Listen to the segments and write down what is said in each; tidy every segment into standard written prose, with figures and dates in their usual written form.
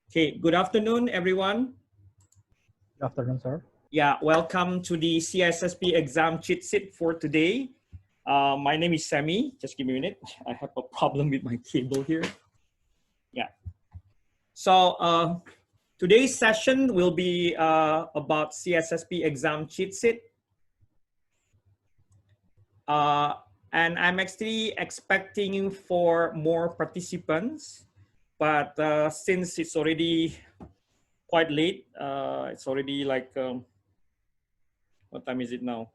Okay, good afternoon, everyone. Good afternoon, sir. Yeah, welcome to the CISSP Exam Cheatsheet for today. My name is Sammy. Just give me a minute. I have a problem with my cable here. Yeah. So today's session will be about CISSP Exam Cheatsheet. And I'm actually expecting for more participants, but since it's already quite late, it's already like what time is it now?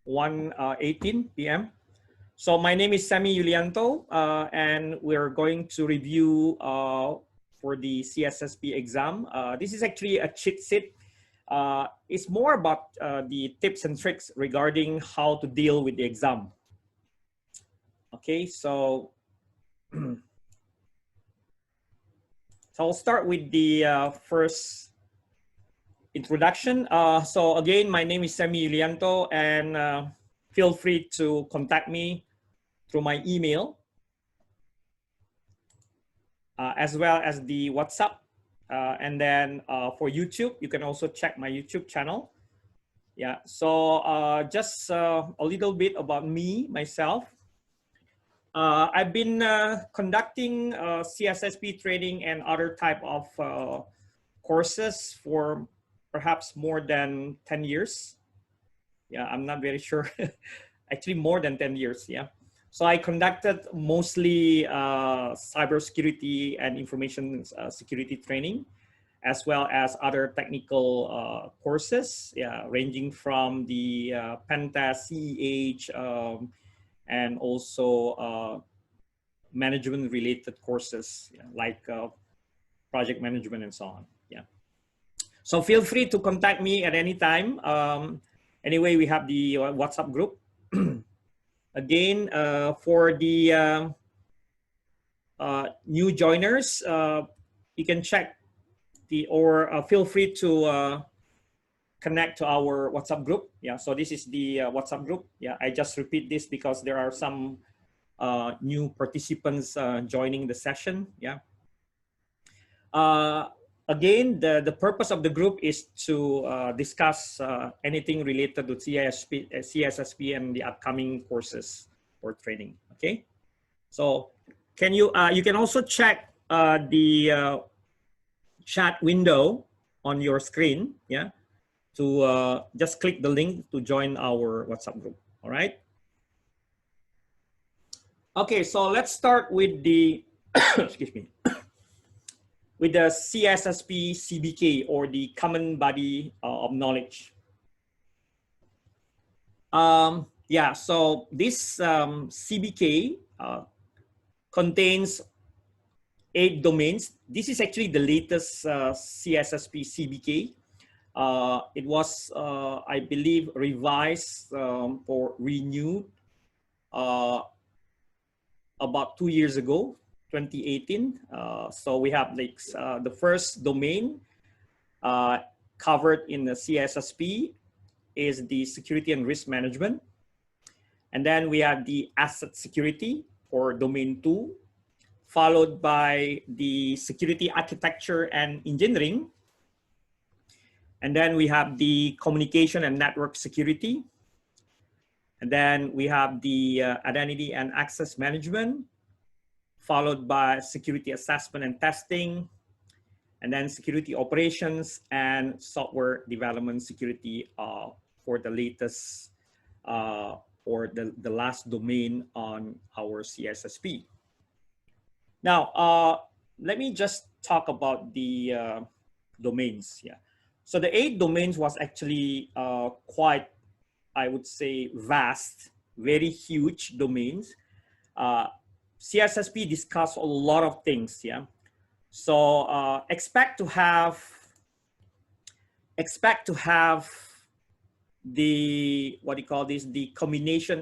1:18 p.m. So my name is Sammy Yulianto, and we're going to review for the CISSP exam. This is actually a cheat sheet. It's more about the tips and tricks regarding how to deal with the exam. Okay, so I'll start with the first introduction. So again, my name is Sammy Yulianto, and feel free to contact me through my email, as well as the WhatsApp. And then for YouTube, you can also check my YouTube channel. Yeah, so just a little bit about myself. I've been conducting CISSP training and other type of courses for perhaps more than 10 years. Yeah, I'm not very sure. Actually, more than 10 years, yeah. So I conducted mostly cybersecurity and information security training, as well as other technical courses, yeah, ranging from the pen test, CEH, and also management-related courses, yeah, like project management and so on. Yeah. So feel free to contact me at any time. Anyway, we have the WhatsApp group. Again, for the new joiners, you can check or feel free to connect to our WhatsApp group. Yeah, so this is the WhatsApp group. Yeah, I just repeat this because there are some new participants joining the session. Yeah. Again, the purpose of the group is to discuss anything related to CISSP and the upcoming courses or training. Okay, so can you can also check the chat window on your screen, yeah, to just click the link to join our WhatsApp group. All right. Okay, so let's start with the excuse me, with the CISSP CBK, or the Common Body of Knowledge. Yeah, so this CBK contains 8 domains. This is actually the latest CISSP CBK. It was, I believe, revised or renewed about 2 years ago, 2018. So we have like the first domain covered in the CISSP is the security and risk management. And then we have the asset security, or domain 2, followed by the security architecture and engineering. And then we have the communication and network security. And then we have the identity and access management, followed by security assessment and testing, and then security operations and software development security for the latest or the last domain on our CISSP. Now, let me just talk about the domains. Yeah. So the 8 domains was actually quite, I would say, vast, very huge domains. CISSP discussed a lot of things. Yeah. So expect to have the, what do you call this, the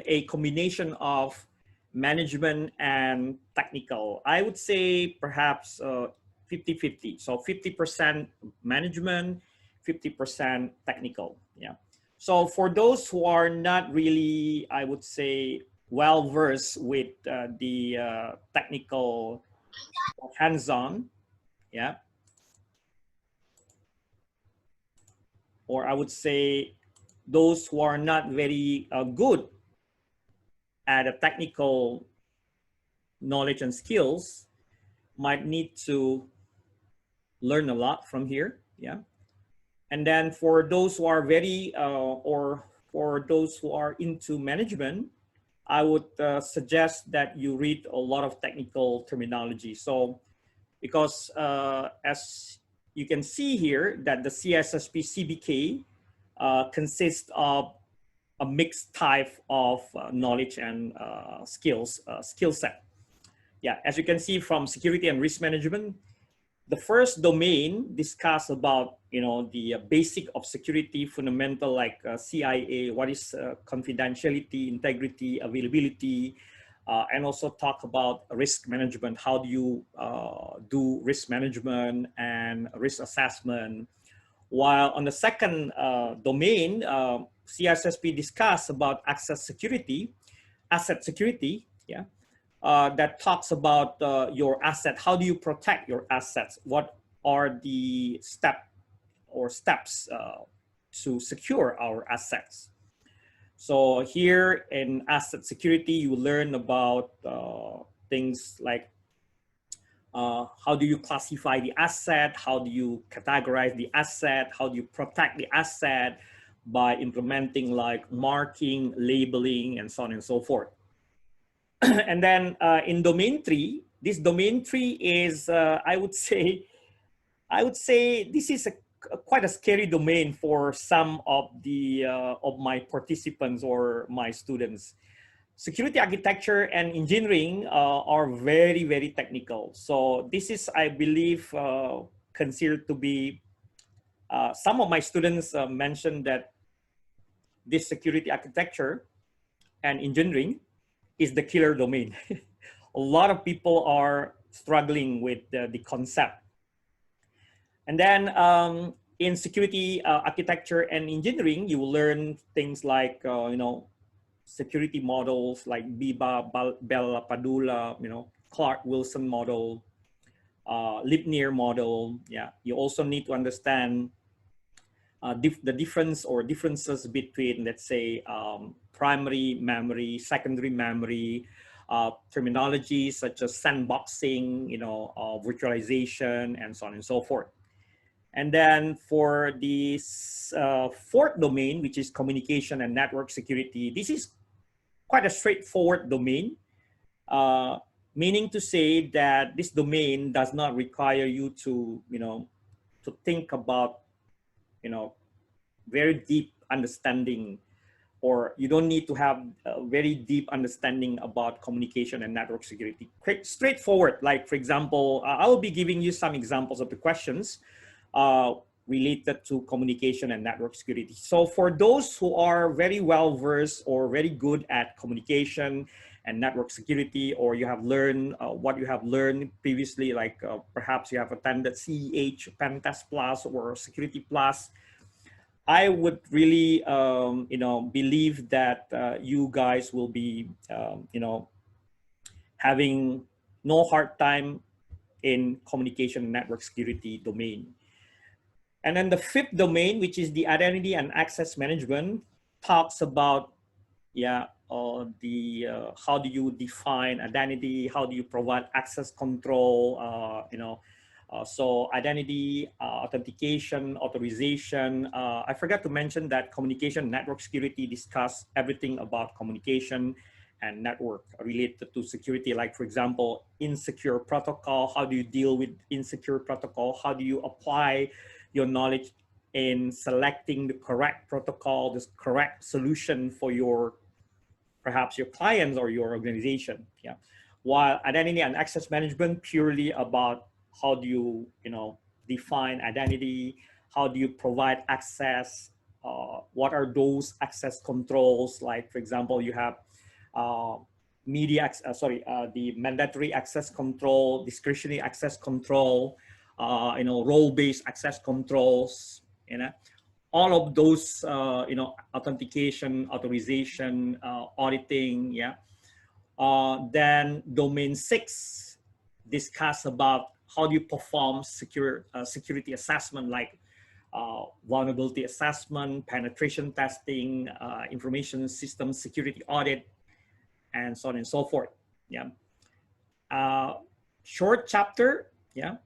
a combination of management and technical. I would say perhaps 50-50. So 50% management, 50% technical. Yeah. So for those who are not really, I would say, well versed with the technical hands-on, yeah. Or I would say those who are not very good at a technical knowledge and skills might need to learn a lot from here, yeah. And then for those who are very, or for those who are into management, I would suggest that you read a lot of technical terminology. So, because as you can see here, that the CISSP CBK consists of a mixed type of knowledge and skill set. Yeah, as you can see from security and risk management, the first domain discuss about the basic of security fundamental like CIA, what is confidentiality, integrity, availability, and also talk about risk management. How do you do risk management and risk assessment? While on the second domain, CISSP discuss about asset security, yeah, that talks about your asset. How do you protect your assets? What are the steps to secure our assets? So here in asset security, you learn about things like how do you classify the asset? How do you categorize the asset? How do you protect the asset by implementing like marking, labeling, and so on and so forth. And then in domain three, this domain three is, I would say this is quite a scary domain for some of my participants or my students. Security architecture and engineering are very, very technical. So this is, I believe, considered to be, some of my students mentioned that this security architecture and engineering is the killer domain. A lot of people are struggling with the concept. And then in security architecture and engineering, you will learn things like, security models like Biba, Bella Padula, Clark Wilson model, Lipnier model. Yeah, you also need to understand the difference or differences between, let's say, primary memory, secondary memory, terminology such as sandboxing, virtualization, and so on and so forth. And then for this fourth domain, which is communication and network security, this is quite a straightforward domain, meaning to say that this domain does not require you to, to think about, very deep understanding, or you don't need to have a very deep understanding about communication and network security. Quick, straightforward. Like, for example, I will be giving you some examples of the questions related to communication and network security. So for those who are very well versed or very good at communication and network security, or you have learned what you have learned previously, like perhaps you have attended CEH, Pen Test Plus, or Security Plus, I would really, believe that you guys will be, having no hard time in communication and network security domain. And then the fifth domain, which is the identity and access management, talks about, how do you define identity? How do you provide access control? So identity, authentication, authorization. I forgot to mention that communication network security discuss everything about communication and network related to security. Like, for example, insecure protocol. How do you deal with insecure protocol? How do you apply your knowledge in selecting the correct protocol, the correct solution for perhaps your clients or your organization. Yeah. While identity and access management purely about how do you, define identity, how do you provide access, what are those access controls? Like, for example, you have the mandatory access control, discretionary access control, role-based access controls, all of those, authentication, authorization, auditing, yeah. Then domain 6 discuss about how do you perform security assessment, like vulnerability assessment, penetration testing, information system security audit, and so on and so forth. Yeah. Short chapter. Yeah.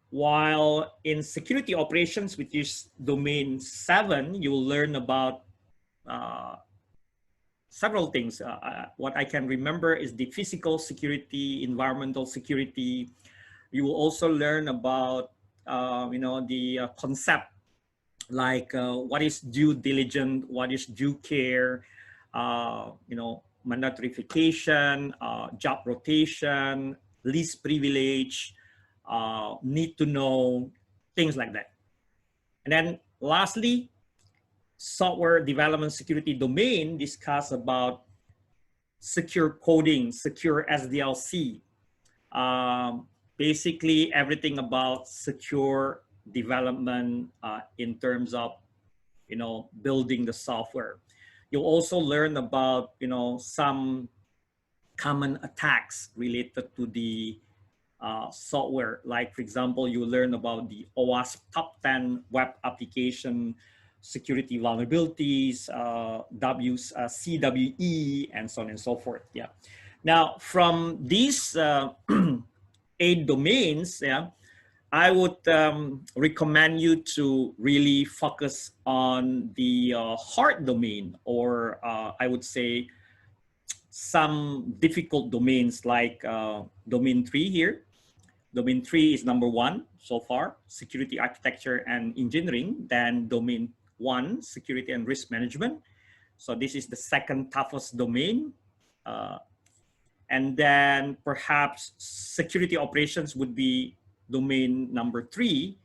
While in security operations, which is domain 7, you will learn about several things. What I can remember is the physical security, environmental security. You will also learn about, the concept, like what is due diligence, what is due care, mandatorification, job rotation, least privilege, need to know, things like that. And then lastly, software development security domain discuss about secure coding, secure SDLC, basically everything about secure development in terms of, building the software. You'll also learn about, some common attacks related to the software. Like, for example, you learn about the OWASP top 10 web application security vulnerabilities, CWE, and so on and so forth. Yeah. Now, from these 8 domains, yeah, I would recommend you to really focus on the hard domain, or I would say some difficult domains, like domain 3 here. Domain 3 is number 1 so far, security architecture and engineering. Then domain 1, security and risk management. So this is the second toughest domain. And then perhaps security operations would be domain number 3,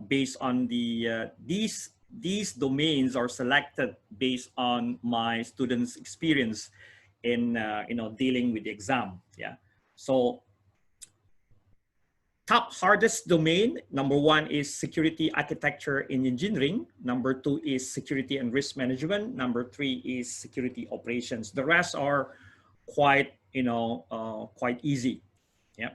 based on the these domains are selected based on my students' experience in dealing with the exam. Yeah. So top hardest domain, number 1 is security architecture and engineering. Number 2 is security and risk management. Number 3 is security operations. The rest are quite, quite easy. Yeah.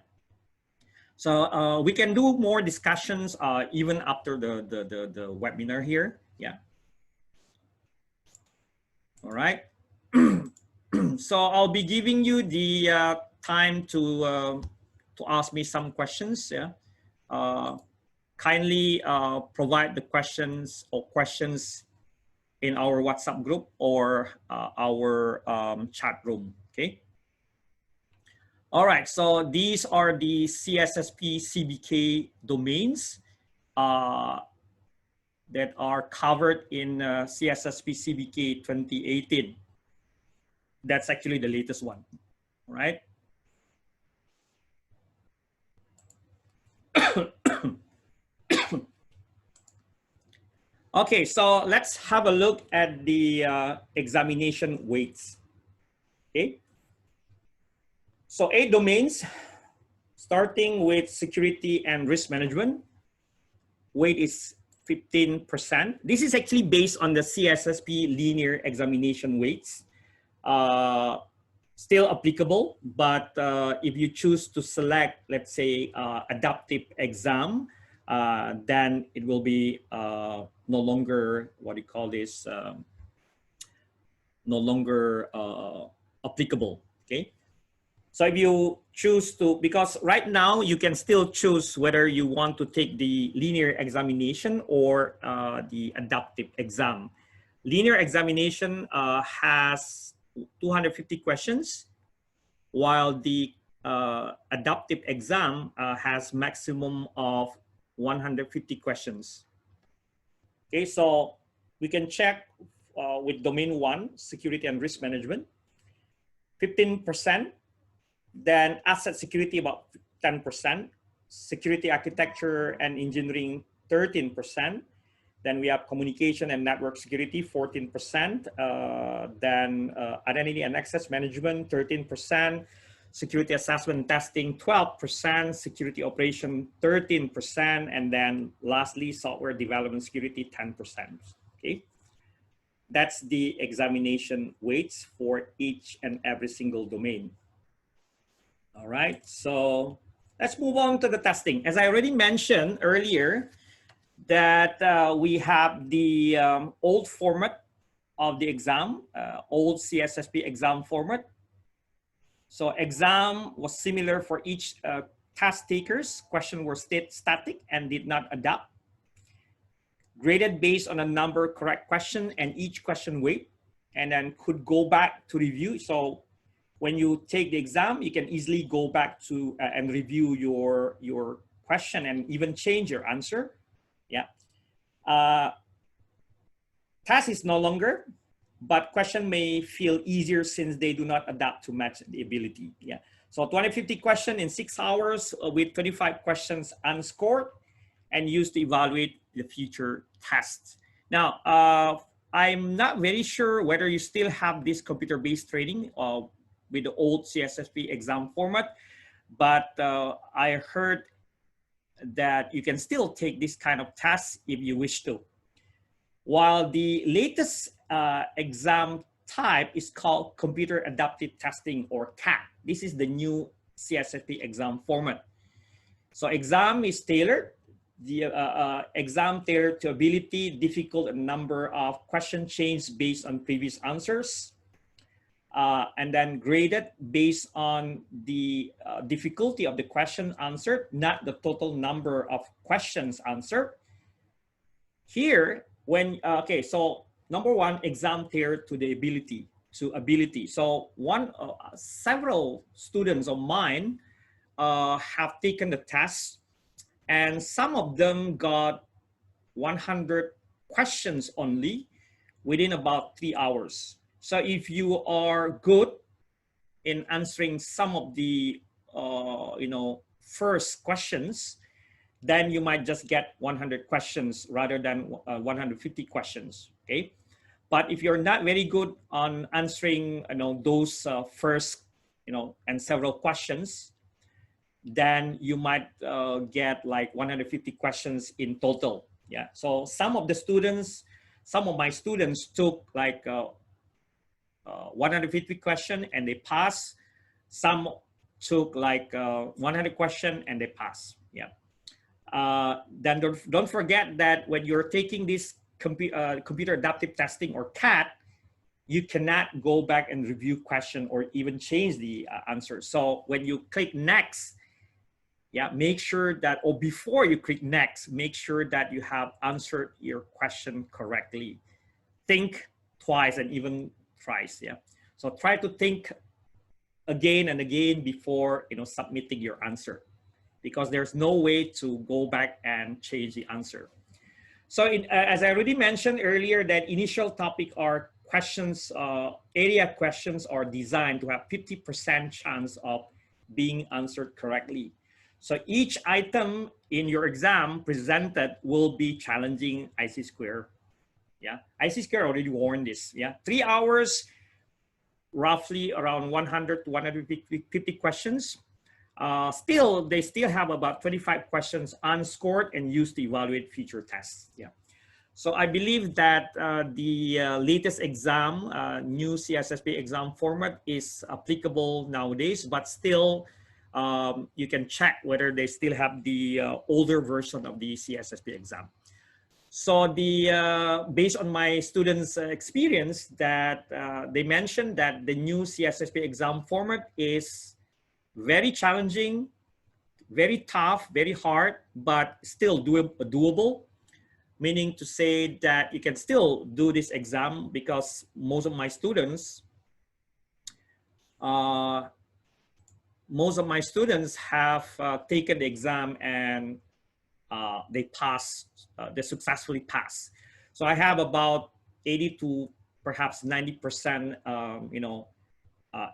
So we can do more discussions even after the webinar here. Yeah. All right. So I'll be giving you the time to ask me some questions. Yeah. Kindly provide the questions in our WhatsApp group or our chat room. Okay. All right. So these are the CISSP CBK domains that are covered in CISSP CBK 2018. That's actually the latest one. All right. Okay, so let's have a look at the examination weights. Okay. So 8 domains, starting with security and risk management. Weight is 15%. This is actually based on the CISSP linear examination weights. Still applicable, but if you choose to select, let's say, adaptive exam, then it will be no longer, what do you call this, no longer applicable. Okay. So if you choose to, because right now you can still choose whether you want to take the linear examination or the adaptive exam. Linear examination has 250 questions, while the adaptive exam has maximum of 150 questions. Okay, so we can check with domain 1, security and risk management, 15%. Then asset security about 10%, security architecture and engineering 13%. Then we have communication and network security 14%. Then identity and access management 13%, security assessment and testing 12%, security operation 13%, and then lastly software development security 10%. Okay, that's the examination weights for each and every single domain. All right, so Let's move on to the testing. As I already mentioned earlier, that we have the old format of the exam, old CISSP exam format. So exam was similar for each task takers. Questions were static and did not adapt. Graded based on a number correct question and each question weight, and then could go back to review. So when you take the exam, you can easily go back to and review your question and even change your answer. Yeah. Task is no longer, but question may feel easier since they do not adapt to match the ability. Yeah. So 250 question in 6 hours with 25 questions unscored and used to evaluate the future tests. Now, I'm not very sure whether you still have this computer-based training with the old CISSP exam format, but I heard that you can still take this kind of tests if you wish to. While the latest exam type is called computer adaptive testing or CAT. This is the new CISSP exam format. So exam is tailored. The exam tailored to ability, difficult, and number of question change based on previous answers. And then graded based on the difficulty of the question answered, not the total number of questions answered. Here, when, okay, so number one, exam tailored to the ability, So several students of mine have taken the test, and some of them got 100 questions only within about 3 hours. So if you are good in answering some of the first questions, then you might just get 100 questions rather than 150 questions. Okay, but if you're not very good on answering those first and several questions, then you might get like 150 questions in total. Yeah. So some of my students took like 150 question and they pass. Some took like 100 question and they pass. Yeah. Then don't forget that when you're taking this computer adaptive testing or CAT, you cannot go back and review question or even change the answer. So when you click next, yeah, make sure that, or before you click next, make sure that you have answered your question correctly. Think twice and even thrice. Yeah. So try to think again and again before submitting your answer, because there's no way to go back and change the answer. So as I already mentioned earlier, that initial topic are questions, area questions are designed to have 50% chance of being answered correctly. So each item in your exam presented will be challenging IC Square. Yeah, IC Square already warned this. Yeah, 3 hours, roughly around 100 to 150 questions. They still have about 25 questions unscored and used to evaluate future tests. Yeah. So I believe that the latest exam, new CISSP exam format is applicable nowadays, but still you can check whether they still have the older version of the CISSP exam. So based on my students' experience, that they mentioned that the new CISSP exam format is very challenging, very tough, very hard, but still doable. Meaning to say that you can still do this exam, because most of my students have taken the exam and they successfully pass. So I have about 80 to perhaps 90%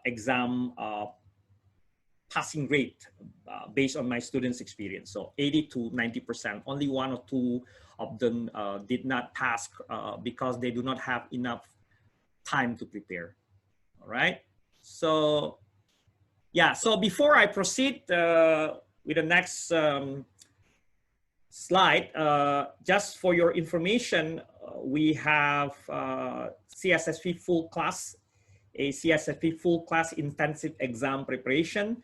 exam passing rate based on my students' experience. So 80 to 90%, only 1 or 2 of them did not pass because they do not have enough time to prepare. All right. So yeah, so before I proceed with the next slide, just for your information, we have CISSP full class, a CISSP full class intensive exam preparation.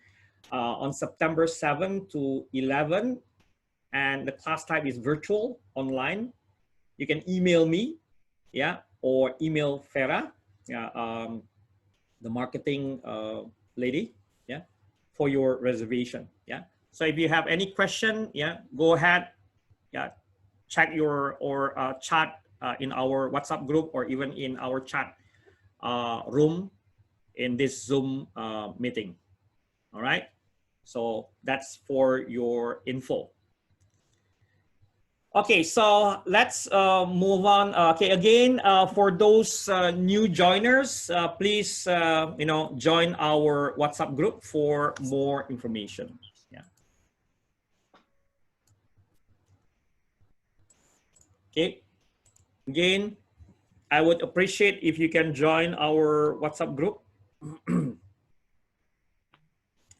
on September 7 to 11, and the class type is virtual, online. You can email me, yeah, or email Farah, yeah, the marketing lady, yeah, for your reservation, yeah. So if you have any question, yeah, go ahead, yeah, check your or chat in our WhatsApp group or even in our chat room in this Zoom meeting. All right. So that's for your info. Okay, so let's move on. Okay, again, for those new joiners, please, join our WhatsApp group for more information. Yeah. Okay. Again, I would appreciate if you can join our WhatsApp group.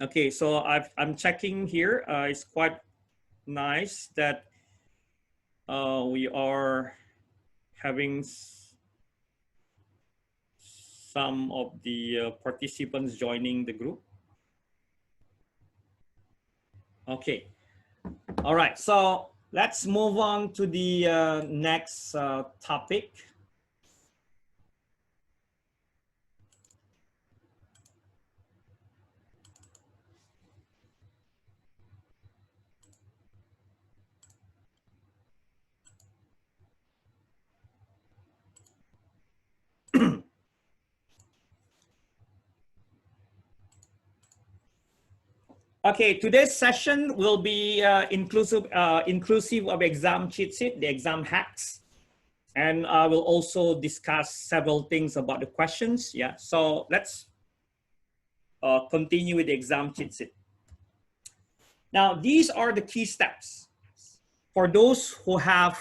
Okay, so I'm checking here. It's quite nice that we are having some of the participants joining the group. Okay. All right. So let's move on to the next topic. Okay, today's session will be inclusive of exam cheat sheet, the exam hacks, and I will also discuss several things about the questions. Yeah, so let's continue with the exam cheat sheet. Now, these are the key steps for those who have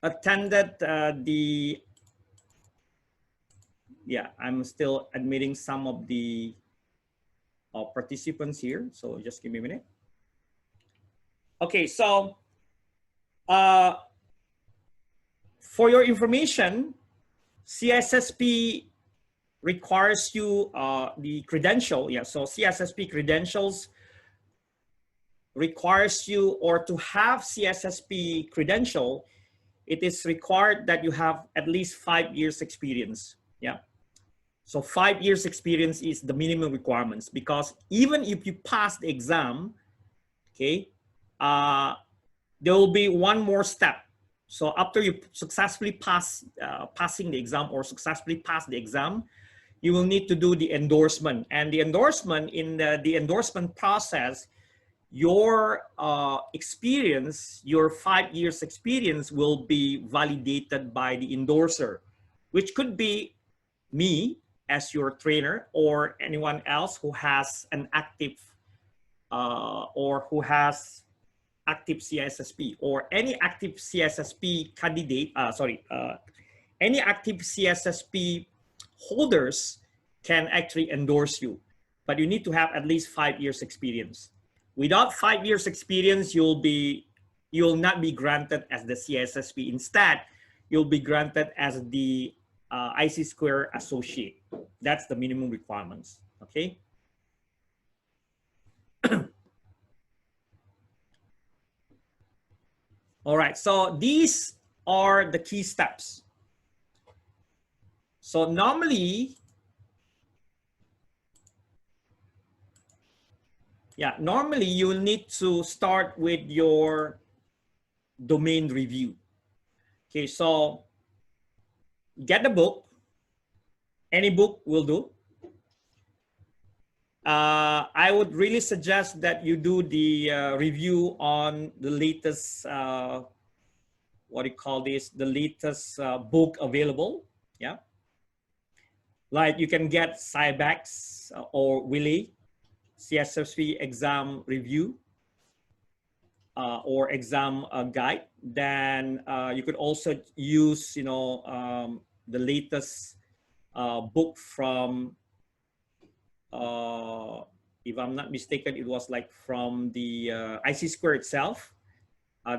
attended yeah, I'm still admitting some of the participants here. So just give me a minute. Okay, so for your information, CISSP requires you the credential. Yeah, so CISSP credentials requires you, or to have CISSP credential, it is required that you have at least 5 years experience. Yeah. So 5 years experience is the minimum requirements, because even if you pass the exam, okay, there will be one more step. So after you successfully passing the exam or successfully pass the exam, you will need to do the endorsement. And the endorsement, in the endorsement process, your experience, your 5 years experience will be validated by the endorser, which could be me as your trainer or anyone else who has an active or who has active CISSP, or any active CISSP candidate, any active CISSP holders can actually endorse you, but you need to have at least 5 years experience. Without 5 years experience, you'll not be granted as the CISSP. Instead, you'll be granted as the IC² associate. That's the minimum requirements, okay? All right, so these are the key steps. So normally, you will need to start with your domain review. Okay, so get the book. Any book will do. I would really suggest that you do the review on the latest, the latest book available. Yeah. Like you can get CIBEX or Willy, CISSP exam review or exam guide. Then you could also use, the latest book from, if I'm not mistaken, it was like from the IC² itself.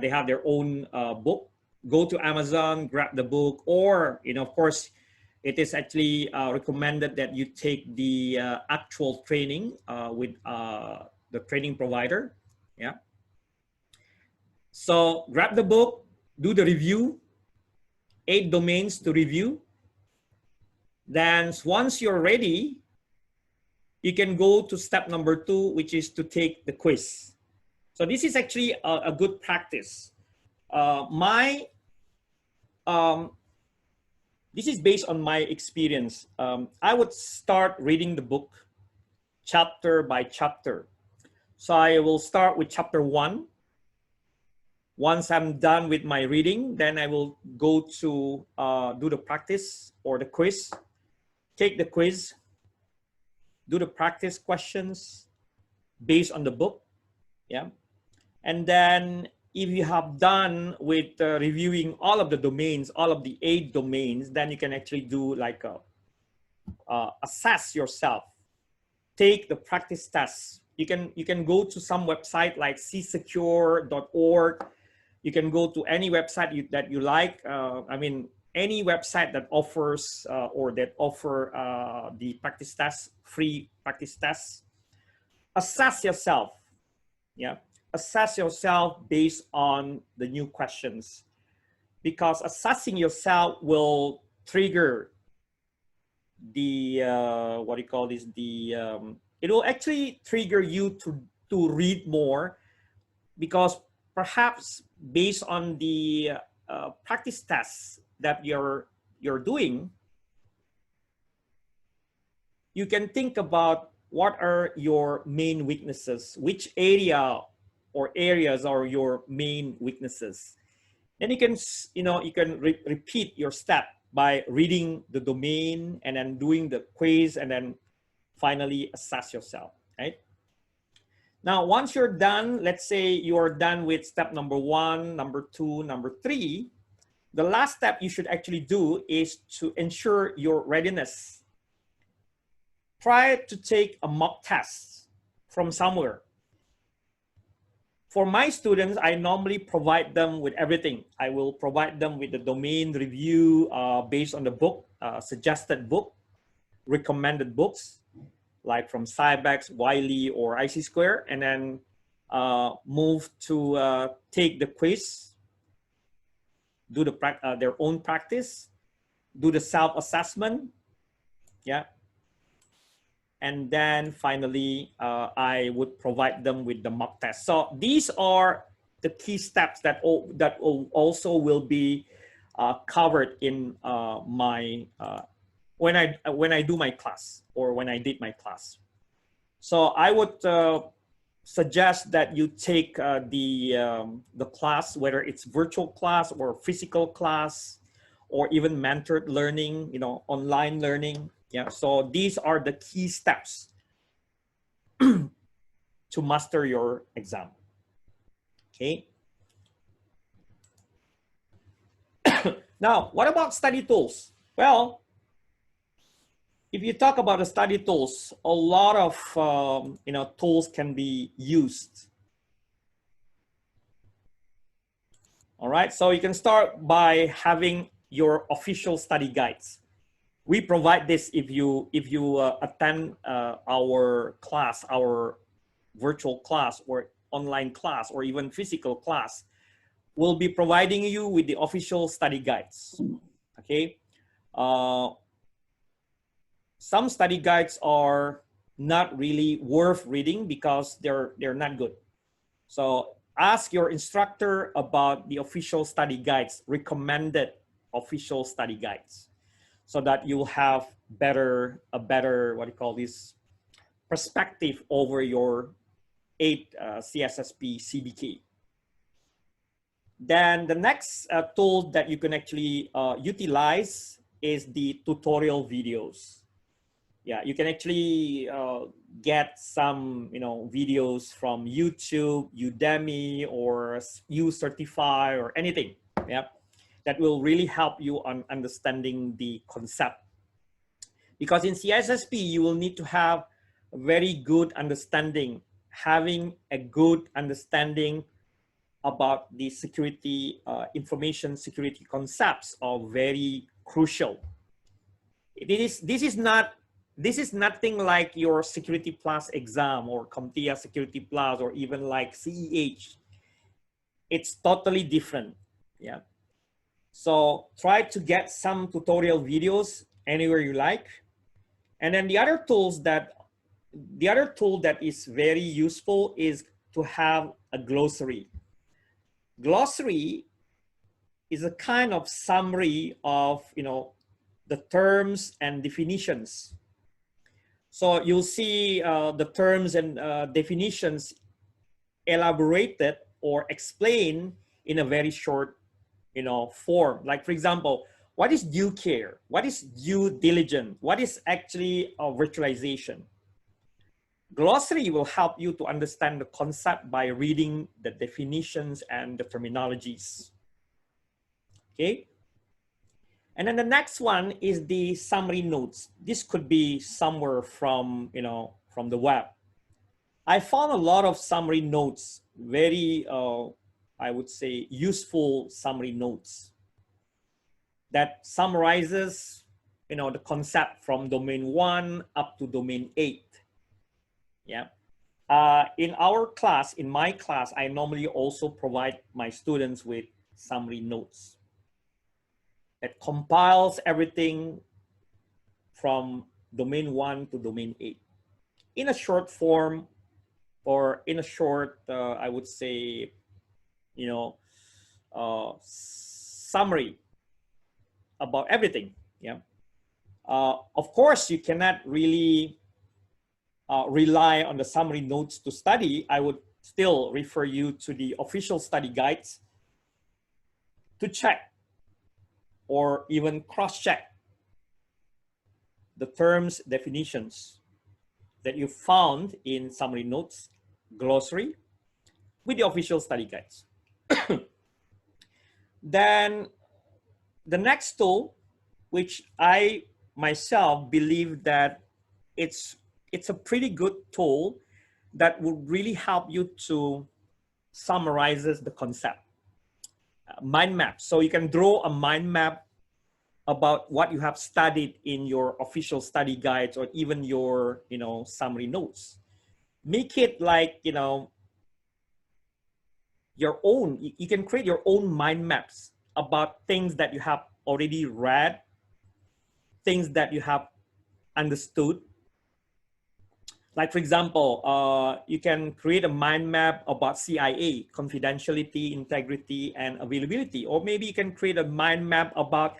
They have their own book. Go to Amazon, grab the book, or, of course, it is actually recommended that you take the actual training with the training provider. Yeah. So grab the book, do the review, 8 domains to review. Then once you're ready, you can go to step number 2, which is to take the quiz. So this is actually a good practice. This is based on my experience. I would start reading the book chapter by chapter. So I will start with chapter 1. Once I'm done with my reading, then I will go to do the practice or the quiz, take the quiz, do the practice questions based on the book. Yeah. And then if you have done with reviewing all of the domains, all of the 8 domains, then you can actually do like a assess yourself, take the practice tests. You can go to some website like csecure.org. You can go to any website that you like. I mean, any website that offers or that offer the practice tests, free practice tests. Assess yourself. Yeah, assess yourself based on the new questions, because assessing yourself will trigger the what do you call this? It will actually trigger you to read more, because perhaps based on the practice tests that you're doing, you can think about what are your main weaknesses, which area or areas are your main weaknesses. Then you can, you can repeat your step by reading the domain and then doing the quiz and then finally assess yourself, right? Now, once you're done, let's say you're done with step number 1, number 2, number 3, the last step you should actually do is to ensure your readiness. Try to take a mock test from somewhere. For my students, I normally provide them with everything. I will provide them with the domain review based on the book, suggested book, recommended books, like from CISSP, Wiley, or IC Square, and then move to take the quiz, do their own practice, do the self-assessment, yeah. And then finally, I would provide them with the mock test. So these are the key steps that also will be covered in my when I do my class, or when I did my class. So I would suggest that you take the class, whether it's virtual class or physical class, or even mentored learning, online learning. Yeah, so these are the key steps to master your exam. Okay. Now, what about study tools? Well, if you talk about the study tools, a lot of tools can be used. All right, so you can start by having your official study guides. We provide this if you attend our class, our virtual class or online class or even physical class. We'll be providing you with the official study guides. Okay. Some study guides are not really worth reading because they're not good. So ask your instructor about the official study guides, recommended official study guides, so that you'll have a better, what do you call this, perspective over your 8 CISSP CBK. Then the next tool that you can actually utilize is the tutorial videos. Yeah, you can actually get some videos from YouTube, Udemy, or UCertify, or anything. Yeah, that will really help you on understanding the concept. Because in CISSP, you will need to have a very good understanding. Having a good understanding about the security, information security concepts are very crucial. This is nothing like your Security Plus exam or CompTIA Security Plus or even like CEH. It's totally different. Yeah. So try to get some tutorial videos anywhere you like. And then the other tool that is very useful is to have a glossary. Glossary is a kind of summary of, the terms and definitions. So you'll see the terms and definitions elaborated or explained in a very short, form. Like, for example, what is due care? What is due diligence? What is actually virtualization? Glossary will help you to understand the concept by reading the definitions and the terminologies. Okay. And then the next one is the summary notes. This could be somewhere from, from the web. I found a lot of summary notes, very, I would say, useful summary notes that summarizes, the concept from domain 1 up to domain 8. Yeah. In my class, I normally also provide my students with summary notes that compiles everything from domain 1 to domain 8 in a short form, or in a short, I would say, summary about everything. Yeah. Of course, you cannot really rely on the summary notes to study. I would still refer you to the official study guides to check or even cross-check the terms, definitions that you found in summary notes, glossary, with the official study guides. Then the next tool, which I myself believe that it's a pretty good tool that would really help you to summarizes the concept. Mind map. So you can draw a mind map about what you have studied in your official study guides or even your, summary notes. Make it like, your own. You can create your own mind maps about things that you have already read, things that you have understood. Like, for example, you can create a mind map about CIA, confidentiality, integrity, and availability. Or maybe you can create a mind map about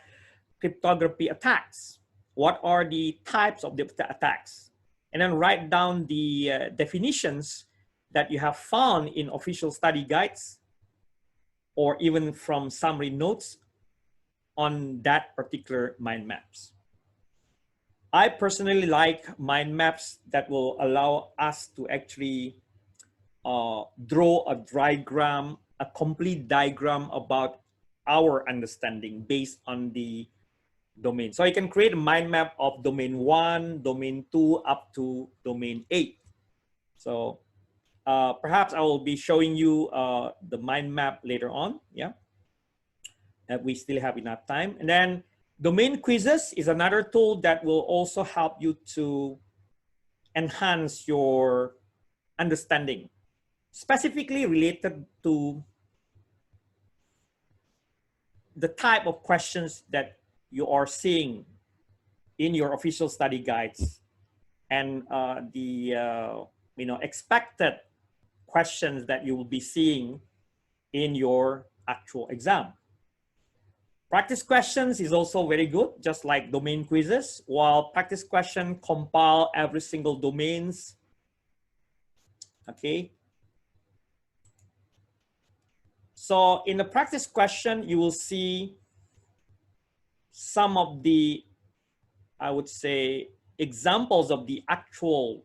cryptography attacks. What are the types of the attacks? And then write down the definitions that you have found in official study guides or even from summary notes on that particular mind maps. I personally like mind maps that will allow us to actually draw a diagram, a complete diagram about our understanding based on the domain. So I can create a mind map of domain 1, domain 2, up to domain 8. So perhaps I will be showing you the mind map later on. Yeah, we still have enough time. And then domain quizzes is another tool that will also help you to enhance your understanding, specifically related to the type of questions that you are seeing in your official study guides and the expected questions that you will be seeing in your actual exam. Practice questions is also very good, just like domain quizzes. While practice question compile every single domains, okay? So in the practice question, you will see some of the, I would say, examples of the actual,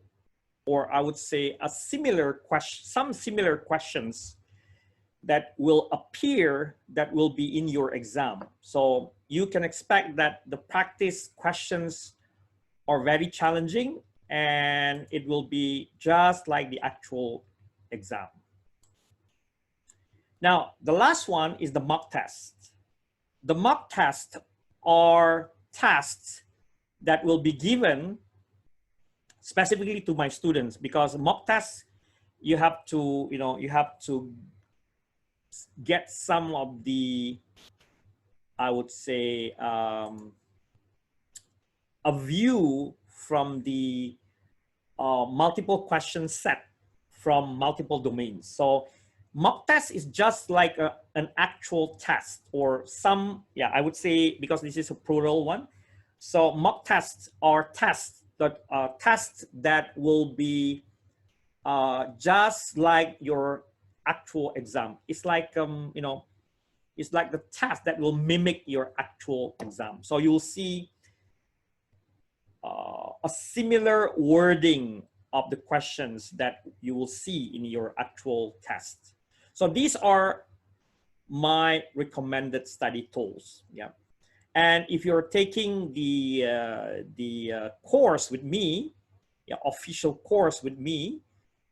or I would say a similar question, some similar questions that will appear that will be in your exam. So you can expect that the practice questions are very challenging and it will be just like the actual exam. Now, the last one is the mock test. The mock tests are tests that will be given specifically to my students, because mock tests, you have to, you have to get some of the, I would say, a view from the multiple question set from multiple domains. So mock test is just like an actual test, or some, yeah, I would say, because this is a plural one. So mock tests are tests that will be just like your actual exam. It's like, it's like the test that will mimic your actual exam. So you'll see a similar wording of the questions that you will see in your actual test. So these are my recommended study tools. Yeah. And if you're taking the course with me, yeah, official course with me,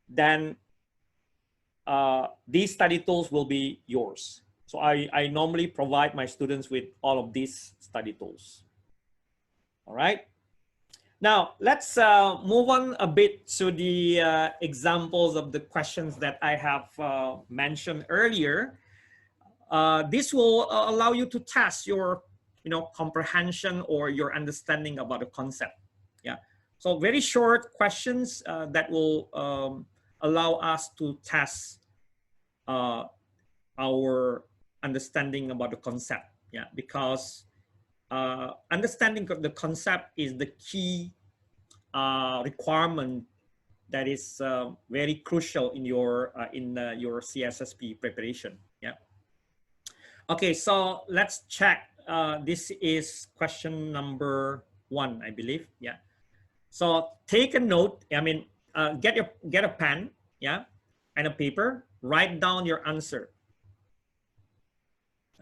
then these study tools will be yours. So I normally provide my students with all of these study tools. All right. Now, let's move on a bit to the examples of the questions that I have mentioned earlier. This will allow you to test your, comprehension or your understanding about the concept. Yeah. So very short questions that will allow us to test our understanding about the concept. Yeah, because understanding of the concept is the key requirement that is very crucial in your CISSP preparation. Yeah. Okay, so let's check. This is question number 1, I believe. Yeah. So take a note. I mean, get a pen, yeah, and a paper. Write down your answer.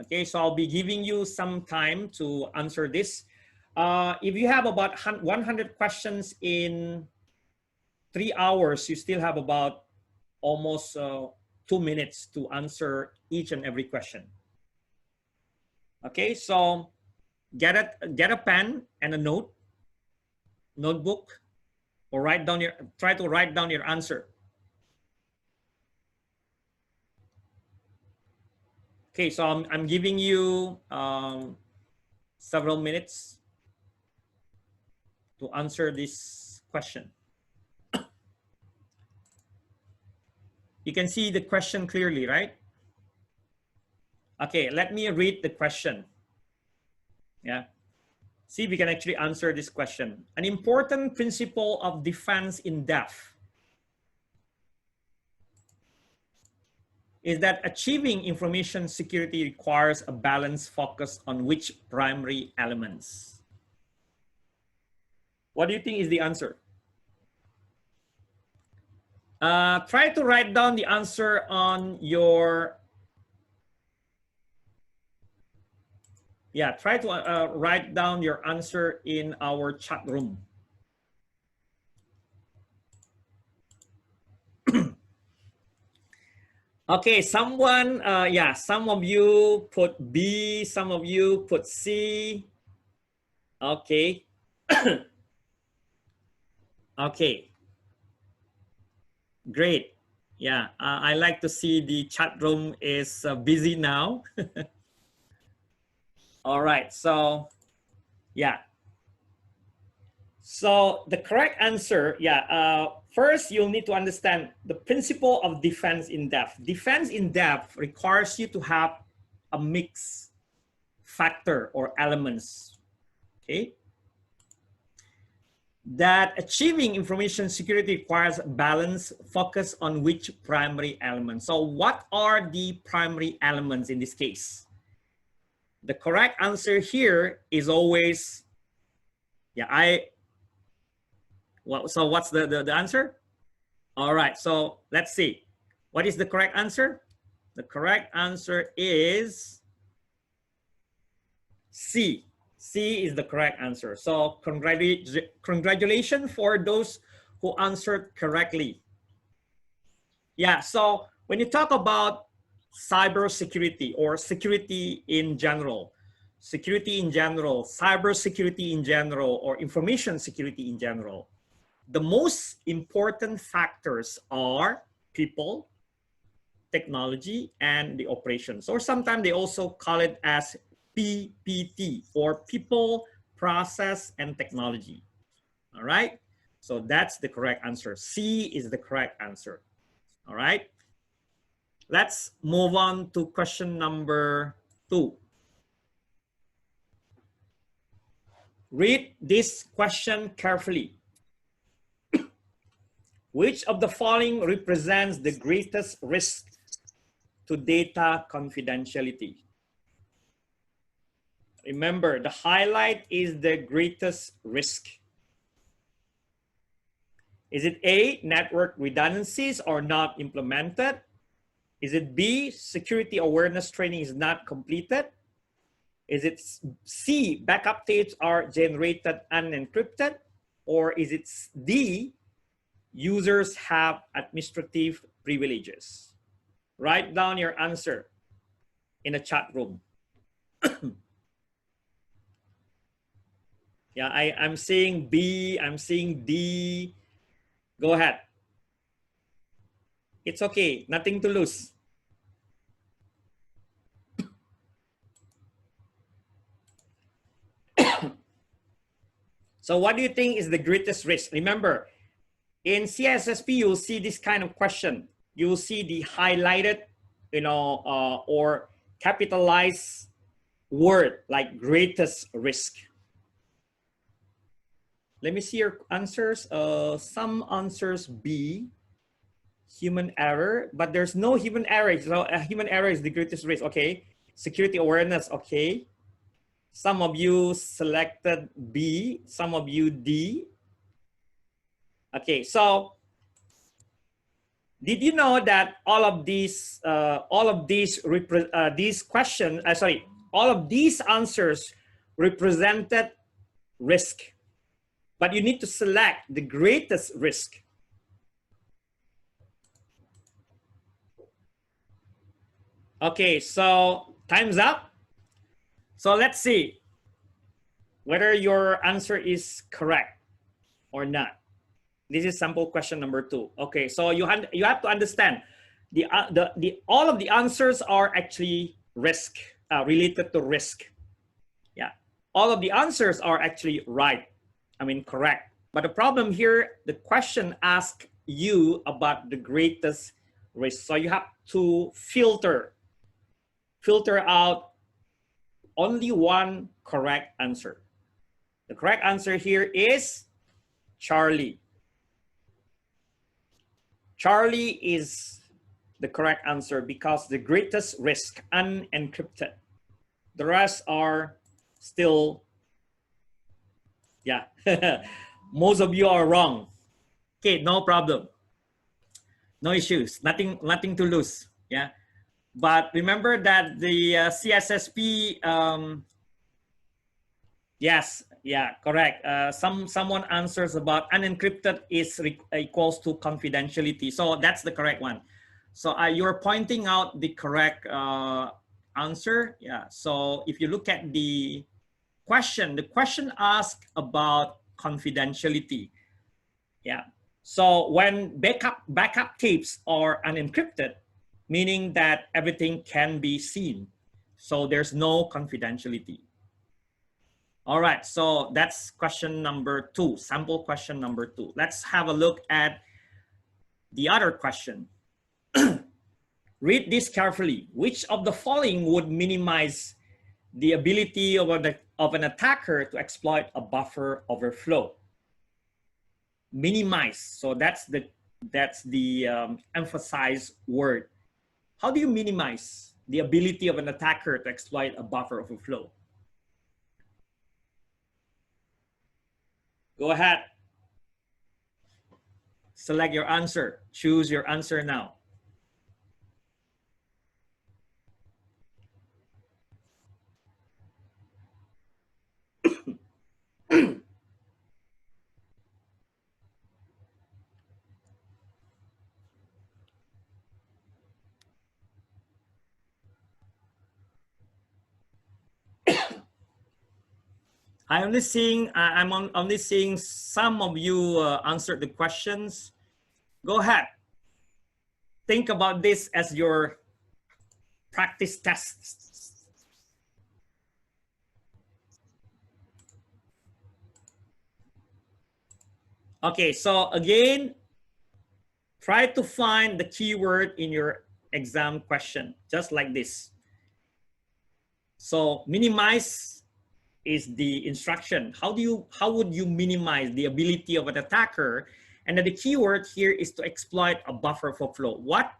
Okay, so I'll be giving you some time to answer this. If you have about 100 questions in 3 hours, you still have about almost 2 minutes to answer each and every question. Okay, so get a pen and a notebook, or try to write down your answer. Okay, so I'm giving you several minutes to answer this question. You can see the question clearly, right? Okay, let me read the question. Yeah. See if we can actually answer this question. An important principle of defense in depth is that achieving information security requires a balanced focus on which primary elements? What do you think is the answer? Try to write down the answer on your, try to write down your answer in our chat room. Okay, someone, some of you put B, some of you put C. Okay. Okay. Great. Yeah, I like to see the chat room is busy now. All right, so yeah. So the correct answer, first you'll need to understand the principle of defense in depth. Defense in depth requires you to have a mix factor or elements, okay? That achieving information security requires balance, focus on which primary elements. So what are the primary elements in this case? The correct answer here is always, so what's the answer? All right, so let's see. What is the correct answer? The correct answer is C. C is the correct answer. So congratulations for those who answered correctly. Yeah, so when you talk about cybersecurity or security in general, security in general, cyber security in general, or information security in general, the most important factors are people, technology, and the operations. Or sometimes they also call it as PPT, for people, process, and technology. All right. So that's the correct answer. C is the correct answer. All right. Let's move on to question number 2. Read this question carefully. Which of the following represents the greatest risk to data confidentiality? Remember, the highlight is the greatest risk. Is it A, network redundancies are not implemented? Is it B, security awareness training is not completed? Is it C, backup tapes are generated unencrypted? Or is it D, users have administrative privileges? Write down your answer in the chat room. Yeah, I'm seeing B, I'm seeing D. Go ahead. It's okay, nothing to lose. So what do you think is the greatest risk? Remember, in CISSP, you'll see this kind of question. You'll see the highlighted, or capitalized word like greatest risk. Let me see your answers. Some answers B, human error, but there's no human error. So human error is the greatest risk. Okay. Security awareness. Okay. Some of you selected B, some of you D. Okay, so did you know that all of these questions, all of these answers represented risk, but you need to select the greatest risk. Okay, so time's up. So let's see whether your answer is correct or not. This is sample question number 2. Okay, so you have to understand all of the answers are actually risk, related to risk. Yeah, all of the answers are actually right. I mean, correct. But the problem here, the question asks you about the greatest risk. So you have to filter out only one correct answer. The correct answer here is Charlie. Charlie is the correct answer because the greatest risk, unencrypted. The rest are still, yeah. Most of you are wrong. Okay, no problem. No issues, nothing to lose. Yeah. But remember that the CISSP, yes, yeah, correct. Someone answers about unencrypted is equals to confidentiality. So that's the correct one. So you're pointing out the correct answer. Yeah. So if you look at the question asks about confidentiality. Yeah. So when backup tapes are unencrypted, meaning that everything can be seen. So there's no confidentiality. All right, so that's question number 2, sample question number 2. Let's have a look at the other question. Read this carefully. Which of the following would minimize the ability of an attacker to exploit a buffer overflow? Minimize, so that's the emphasized word. How do you minimize the ability of an attacker to exploit a buffer overflow? Go ahead. Select your answer. Choose your answer now. only seeing some of you answered the questions. Go ahead. Think about this as your practice test. Okay, so again, try to find the keyword in your exam question, just like this. So minimize is the instruction. How would you minimize the ability of an attacker? And then the keyword here is to exploit a buffer overflow. What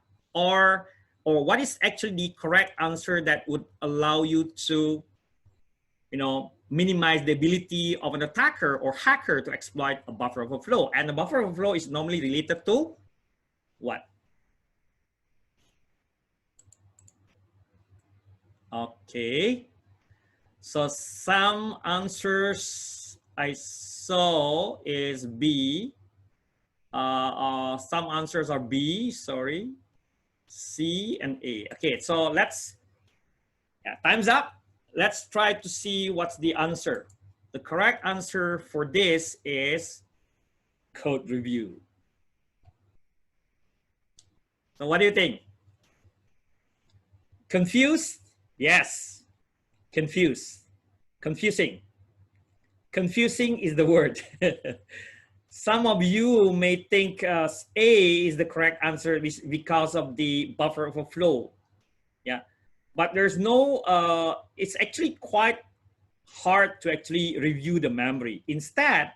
is actually the correct answer that would allow you to, minimize the ability of an attacker or hacker to exploit a buffer overflow? And the buffer overflow is normally related to what? Okay. So some answers I saw is B. Some answers are B, sorry. C and A. Okay, so time's up. Let's try to see what's the answer. The correct answer for this is code review. So what do you think? Confused? Yes. Confused. Confusing. Confusing is the word. Some of you may think A is the correct answer because of the buffer overflow. Yeah, but there's no, it's actually quite hard to actually review the memory. Instead,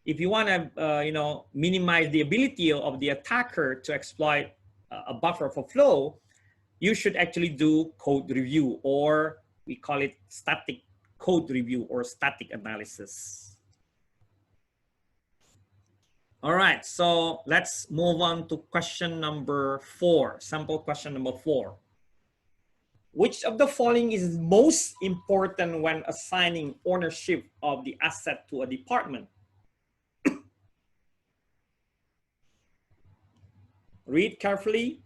if you want to, minimize the ability of the attacker to exploit a buffer overflow, you should actually do code review, or we call it static code review or static analysis. All right, so let's move on to question number 4, sample question number 4. Which of the following is most important when assigning ownership of the asset to a department? Read carefully.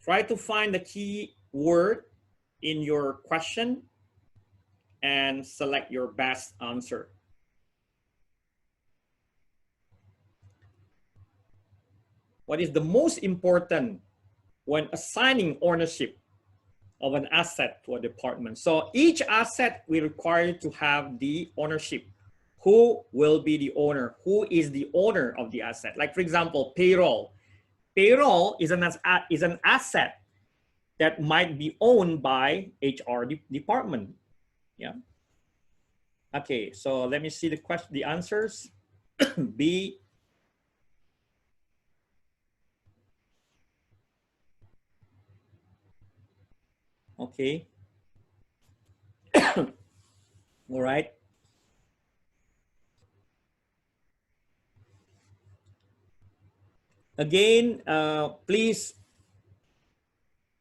Try to find the key word in your question and select your best answer. What is the most important when assigning ownership of an asset to a department? So each asset we require to have the ownership. Who will be the owner? Who is the owner of the asset? Like, for example, payroll. Payroll is an asset that might be owned by HR department. Yeah. Okay, so let me see the answers. B. Okay. All right. Again, please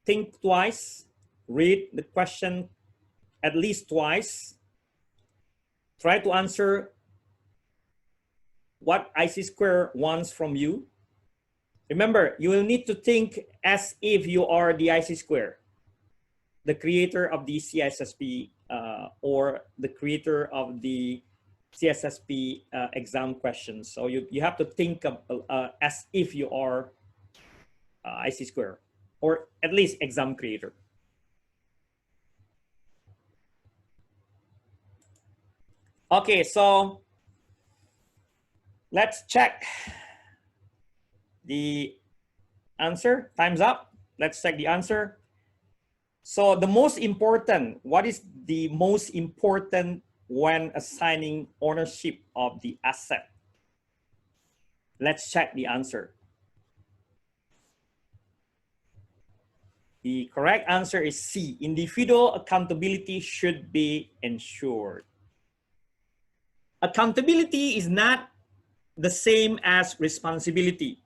think twice, read the question at least twice. Try to answer what IC² wants from you. Remember, you will need to think as if you are the IC², the creator of the CISSP or the creator of the CISSP exam questions. So you have to think of as if you are IC², or at least exam creator. Okay, so let's check the answer. Time's up. Let's check the answer. So the most important, what is the most important when assigning ownership of the asset? Let's check the answer. The correct answer is C. Individual accountability should be ensured. Accountability is not the same as responsibility.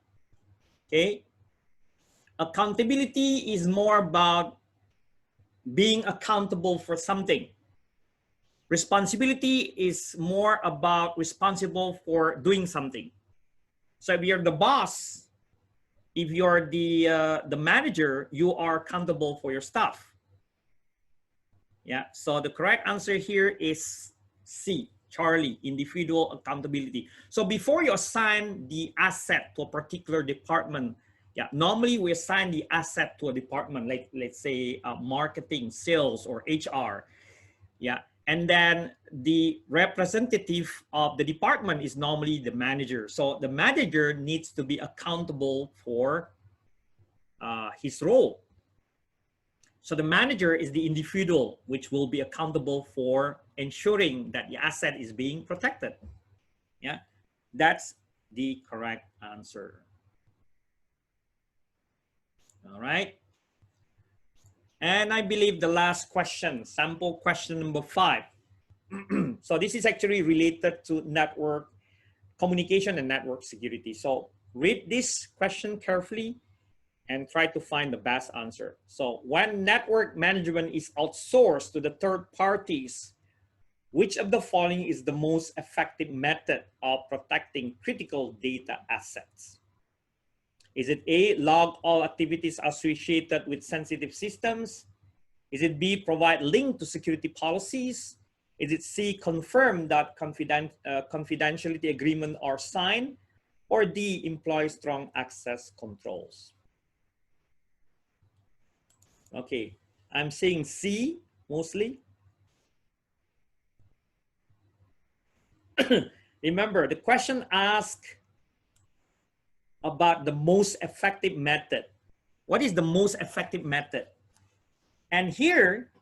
Okay? Accountability is more about being accountable for something. Responsibility is more about responsible for doing something. So if you're the boss, if you're the manager, you are accountable for your staff. Yeah, so the correct answer here is C, Charlie, individual accountability. So before you assign the asset to a particular department, yeah, normally we assign the asset to a department, like let's say marketing, sales, or HR. Yeah, and then the representative of the department is normally the manager. So the manager needs to be accountable for his role. So the manager is the individual which will be accountable for ensuring that the asset is being protected. Yeah, that's the correct answer. All right. And I believe the last question, sample question number 5. So this is actually related to network communication and network security. So read this question carefully and try to find the best answer. So when network management is outsourced to the third parties, which of the following is the most effective method of protecting critical data assets? Is it A, log all activities associated with sensitive systems? Is it B, provide link to security policies? Is it C, confirm that confidentiality agreement are signed? Or D, employ strong access controls? Okay, I'm saying C mostly. Remember, the question asked about the most effective method. What is the most effective method? And here,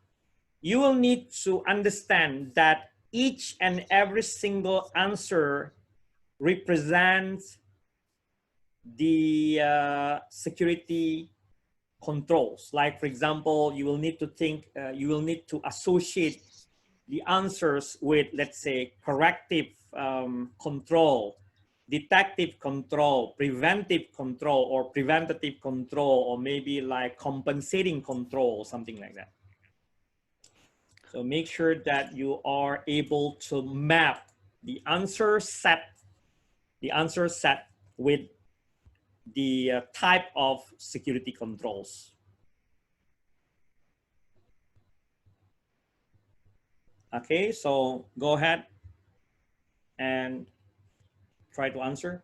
you will need to understand that each and every single answer represents the security controls. Like, for example, you will need to think, you will need to associate the answers with, let's say, corrective control, detective control, preventive control, or preventative control, or maybe like compensating control, something like that. So make sure that you are able to map the answer set with the type of security controls. Okay, so go ahead and try to answer.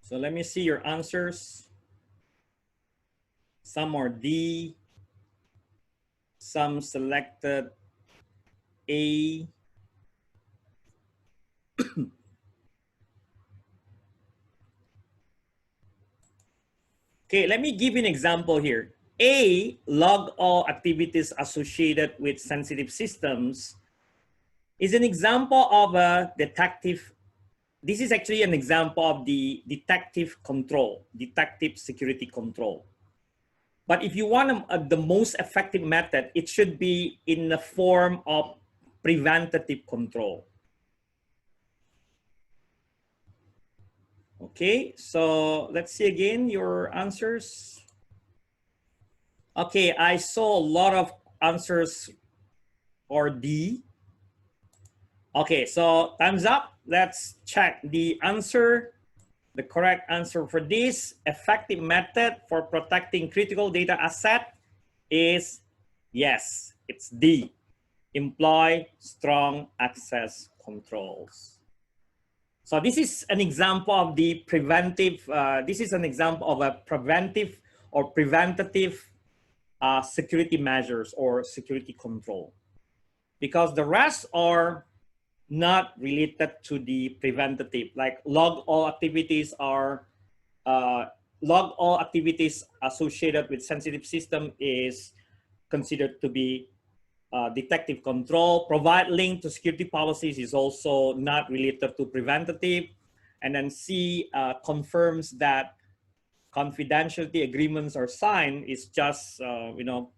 So let me see your answers. Some are D, some selected A. Okay, let me give you an example here. A, log all activities associated with sensitive systems, is an example of a detective. This is actually an example of the detective control, detective security control. But if you want the most effective method, it should be in the form of preventative control. Okay, so let's see again your answers. Okay, I saw a lot of answers for D. Okay, so thumbs up. Let's check the answer. The correct answer for this effective method for protecting critical data asset is yes, it's D. Employ strong access controls. So this is an example of the preventive, this is an example of a preventive or preventative security measures or security control. Because the rest are not related to the preventative, like log all activities are, log all activities associated with sensitive system is considered to be detective control. Provide link to security policies is also not related to preventative. And then C, confirms that confidentiality agreements are signed is just, you know,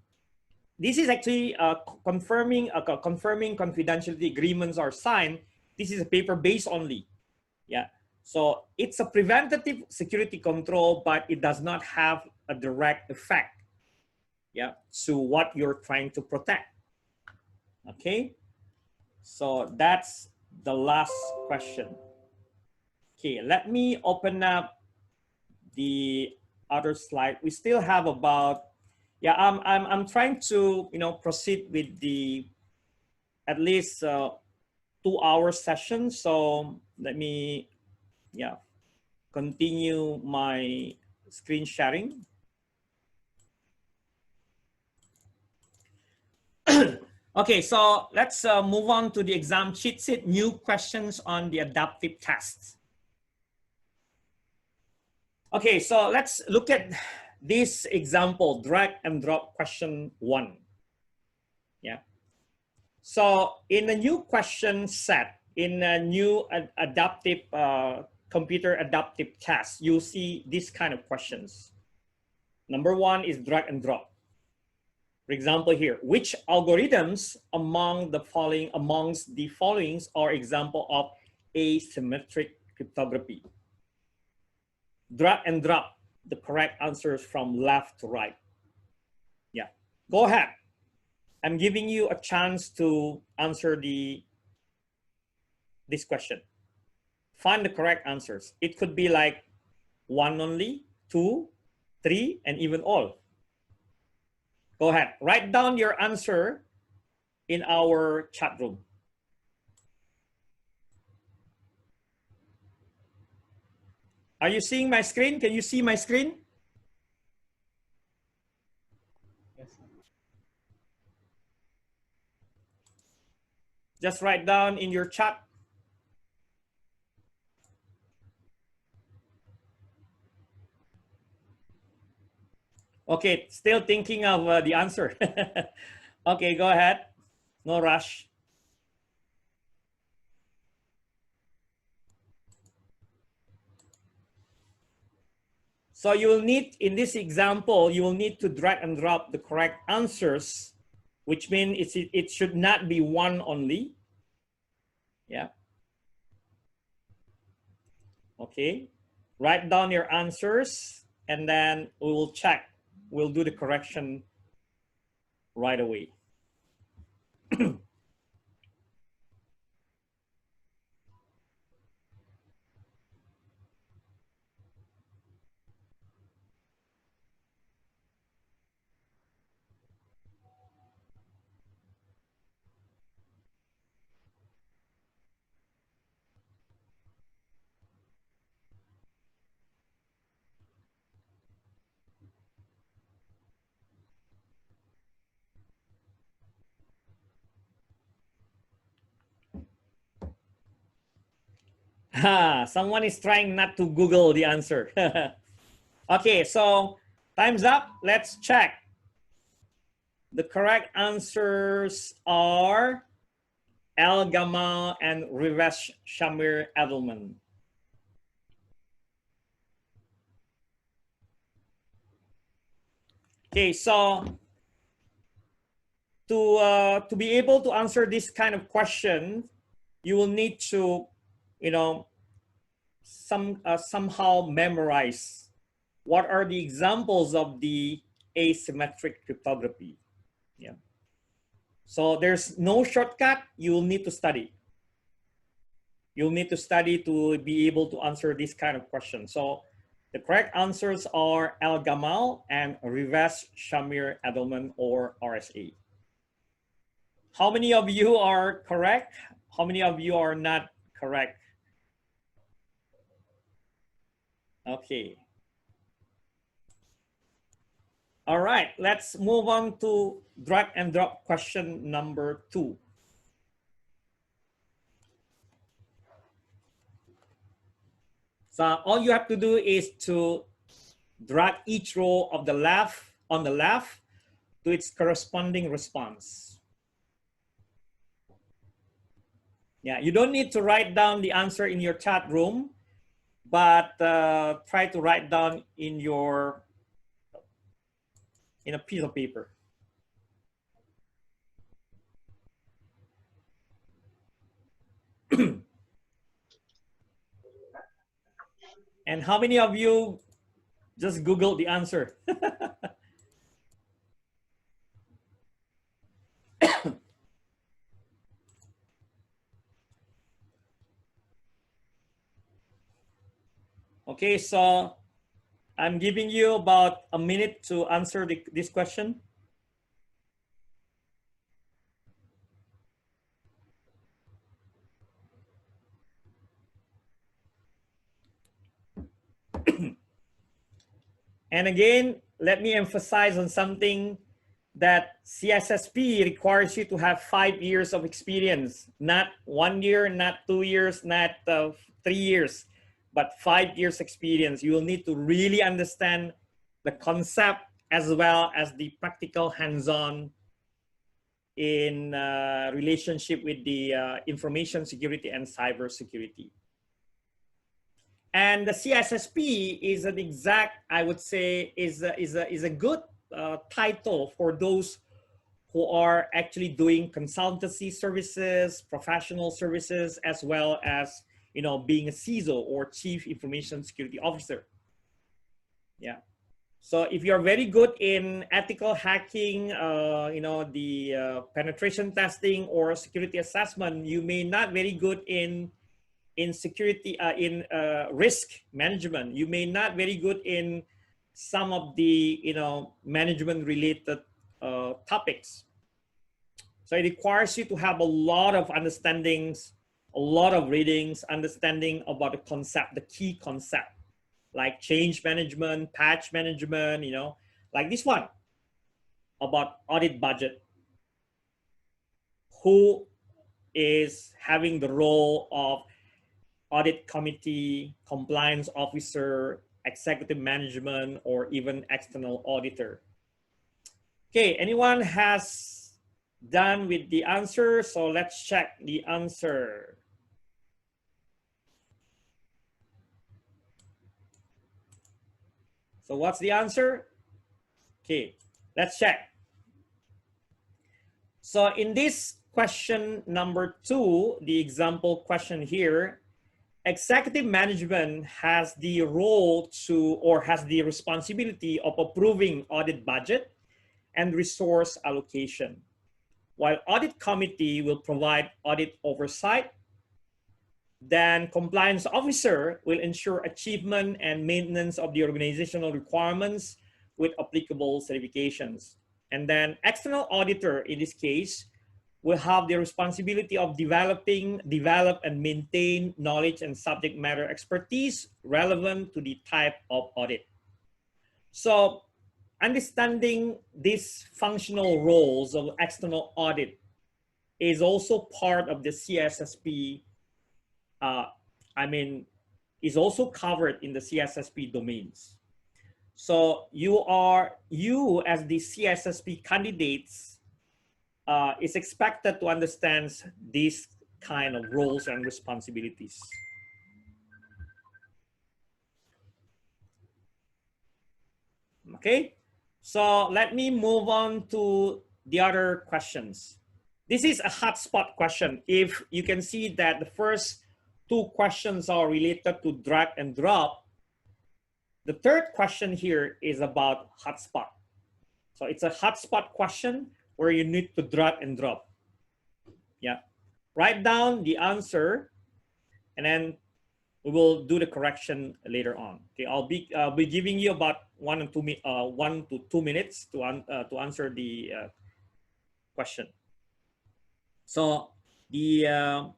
this is actually confirming confirming confidentiality agreements are signed. This is a paper based only. Yeah. So it's a preventative security control, but it does not have a direct effect, yeah, to what you're trying to protect. Okay, so that's the last question. Okay, let me open up the other slide. We still have about, yeah, I'm trying to, proceed with the at least 2-hour session. So let me, yeah, continue my screen sharing. Okay, so let's move on to the exam cheat sheet, new questions on the adaptive tests. Okay, so let's look at this example, drag and drop question 1. Yeah. So in a new question set, in a new adaptive computer adaptive test, you see this kind of questions. Number 1 is drag and drop. For example here, which algorithms amongst the followings are example of asymmetric cryptography? Drag and drop the correct answers from left to right. Yeah, go ahead. I'm giving you a chance to answer this question. Find the correct answers. It could be like 1 only, 2, 3, and even all. Go ahead, write down your answer in our chat room. Are you seeing my screen? Can you see my screen? Yes. Just write down in your chat. Okay, still thinking of the answer. Okay, go ahead. No rush. So you will need, in this example, you will need to drag and drop the correct answers, which means it should not be 1 only. Yeah. Okay. Write down your answers and then we will check. We'll do the correction right away. Someone is trying not to Google the answer. Okay, so time's up. Let's check. The correct answers are El Gamal and Rivesh Shamir Edelman. Okay, so to be able to answer this kind of question, you will need to, somehow memorize what are the examples of the asymmetric cryptography. Yeah. So there's no shortcut. You'll need to study. You'll need to study to be able to answer this kind of question. So the correct answers are Al Gamal and Rivesh Shamir Edelman, or RSA. How many of you are correct? How many of you are not correct? Okay. All right, let's move on to drag and drop question number 2. So all you have to do is to drag each row of the left on the left to its corresponding response. Yeah, you don't need to write down the answer in your chat room, but try to write down in a piece of paper. And how many of you just Googled the answer? Okay, so I'm giving you about a minute to answer this question. And again, let me emphasize on something that CISSP requires you to have 5 years of experience, not 1 year, not 2 years, not 3 years, but 5 years experience. You will need to really understand the concept as well as the practical hands-on in relationship with the information security and cyber security. And the CISSP is an exact, I would say, is a good title for those who are actually doing consultancy services, professional services, as well as being a CISO or Chief Information Security Officer. Yeah. So if you're very good in ethical hacking, the penetration testing or security assessment, you may not very good in security, in risk management. You may not very good in some of the management related topics. So it requires you to have a lot of understandings, a lot of readings, understanding about the concept, the key concept, like change management, patch management, like this one about audit budget. Who is having the role of audit committee, compliance officer, executive management, or even external auditor? Okay, anyone has done with the answer? So let's check the answer. So what's the answer? Okay, let's check. So in this question number 2, the example question here, executive management has the role to, or has the responsibility of approving audit budget and resource allocation, while audit committee will provide audit oversight. Then compliance officer will ensure achievement and maintenance of the organizational requirements with applicable certifications. And then external auditor, in this case, will have the responsibility of develop and maintain knowledge and subject matter expertise relevant to the type of audit. So understanding these functional roles of external audit is also part of the CISSP, is also covered in the CISSP domains. So you as the CISSP candidates is expected to understand these kind of roles and responsibilities. Okay, so let me move on to the other questions. This is a hotspot question. If you can see that the first 2 questions are related to drag and drop, the third question here is about hotspot. So it's a hotspot question where you need to drag and drop. Yeah, write down the answer and then we will do the correction later on. Okay, I'll be giving you about 1 to 2 minutes to answer the question. So the